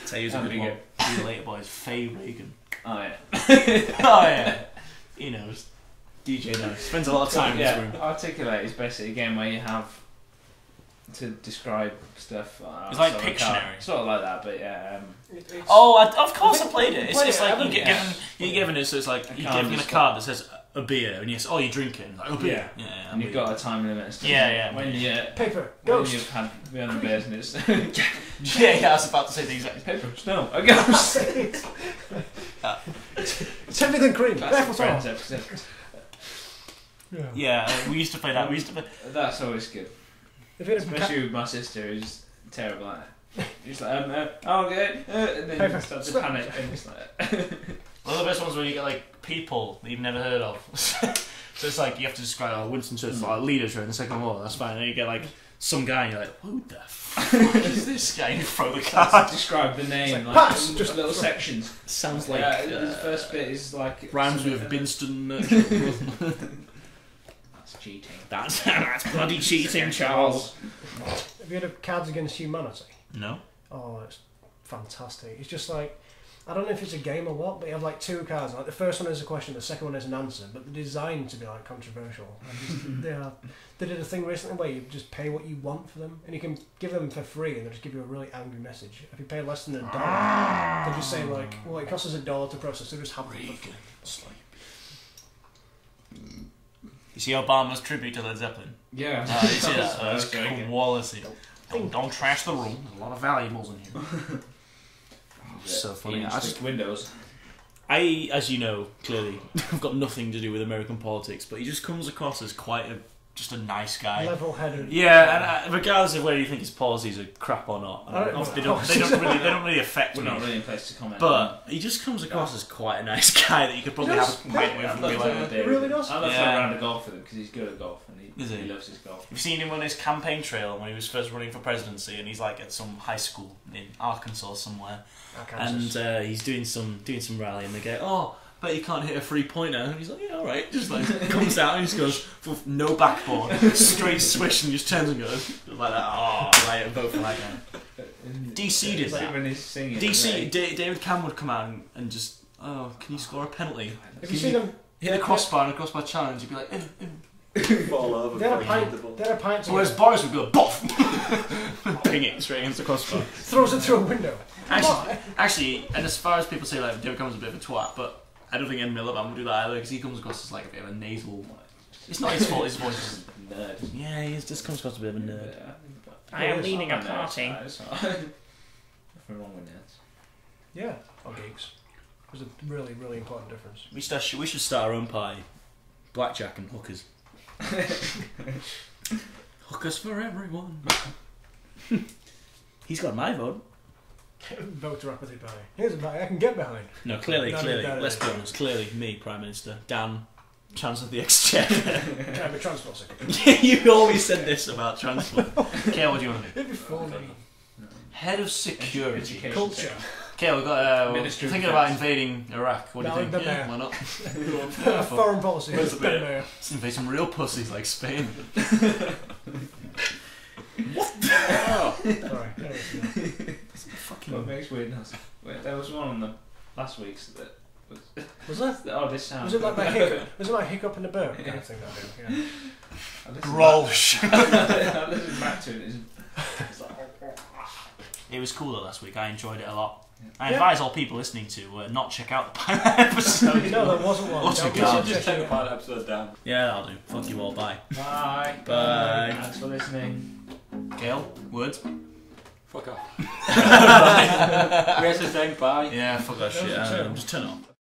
Tell you who's a That'd good be one. good. See you later, boys. Faye Reagan. Oh yeah. Oh yeah. He knows. DJ knows. Spends a lot of time in this room. Articulate is basically a game where you have to describe stuff. It's like sort of Pictionary. sort of like that, but yeah. Oh, of course I played it. It's Played just it, like haven't you're given it, so it's like A you're card given a just card that says a beer, and you're you're drinking. Like, a beer. Yeah. Yeah. And you've got a time limit. And stuff. Yeah. When you Paper. when Ghost. you've had beyond the beers and it's Yeah, I was about to say the exact. paper. No, a ghost. It's everything cream. That's Barefoot a on. Friends episode. Yeah, we used to play that. We used to play. That's always good. If you had a Especially with my sister, who's terrible at it. She's like, oh, good. And then Paper. you start to panic. And it's like, One of the best ones where you get like people that you've never heard of. So it's like you have to describe Winston Churchill, like leaders during the Second War. That's fine. And you get like some guy, and you're like, who the fuck is this guy? And you throw the card. describe the name, like, like pass, in just- little sections. Sounds like the first bit is like rhymes with Binston. That's cheating. That's bloody cheating, Charles. Have you heard of Cards Against Humanity? No. Oh, it's fantastic. It's just like, I don't know if it's a game or what, but you have like two cards. Like the first one is a question, the second one is an answer, but they're designed to be like controversial. And just, they did a thing recently where you just pay what you want for them, and you can give them for free, and they'll just give you a really angry message. If you pay less than $1, they'll just say like, well, it costs us $1 to process, so just have them. You see Obama's tribute to Led Zeppelin? Yeah. You see that? That's very good. quality. Don't trash the room. There's a lot of valuables in here. So funny. I just Windows. as you know, clearly, I've got nothing to do with American politics, but he just comes across as quite a just a nice guy. Level-headed. Yeah, and regardless of whether you think his policies are crap or not, they don't really affect We're me. not really in place to comment. But he just comes across as quite a nice guy that you could probably have a pint with. I'd love And to It really does. I'd love to Yeah. have a round of golf with him because he's good at golf and he loves his golf. You've seen him on his campaign trail when he was first running for presidency, and he's like at some high school in Arkansas somewhere, and he's doing some rally, and they go, "Oh, bet you can't hit a 3-pointer," and he's like, "Yeah, all right." Just like comes out and just goes no backboard, straight swish, and just turns and goes like that. Oh, right, vote for that guy. DC did that. When he's singing. David Cam would come out and just, "Oh, can you score a penalty? Have you seen them? Hit a crossbar and a crossbar challenge." You'd be like, Fall over. They had a pint. Whereas Boris would go, "Boff!" ping it straight against the crossbar. Throws it through a window. Actually, and as far as people say like David Cameron's a bit of a twat, but I don't think Ed Miliband would do that either because he comes across as like a bit of a nasal. It's not his fault. His voice is nerd. Yeah, he just comes across as a bit of a nerd. I am leading a party. Nothing wrong with nerds. Yeah, or geeks. There's a really, really important difference. We should start our own party. Blackjack and hookers. Hookers for everyone. He's got my vote. Voter apathy party. Here's a party I can get behind. No, clearly, let's be honest, clearly me, Prime Minister. Dan, Chancellor of the Exchequer. I'm a transport secretary. You always said this about transport. Okay, what do you want to do? It'd be fun. Head of Security. Education Culture. secretary. Okay, we've got, Ministry of thinking Defence. about invading Iraq. What do you think? Done Yeah, there. why not? Foreign policy. Where's the bit? There. Let's invade some real pussies like Spain. Sorry. Fucking... What makes weird noise? Wait, there was one on the last week's that Was that? oh, this sounds. Was it like my hiccup? Was it like hiccup in the burp? Kind of thing that I do. Yeah. Grolsch. I listened back to it. It's like, It was cool though last week. I enjoyed it a lot. I Yeah. advise all people listening to not check out the pilot episode. No, there wasn't one. What's Don't it We called? should just take the pilot episode down. Yeah, that'll do. Fuck you all. Bye. bye. Bye. Thanks for listening. Gail, words? Fuck off. We have to say bye. Yeah, fuck that shit. That was a Just turn it off.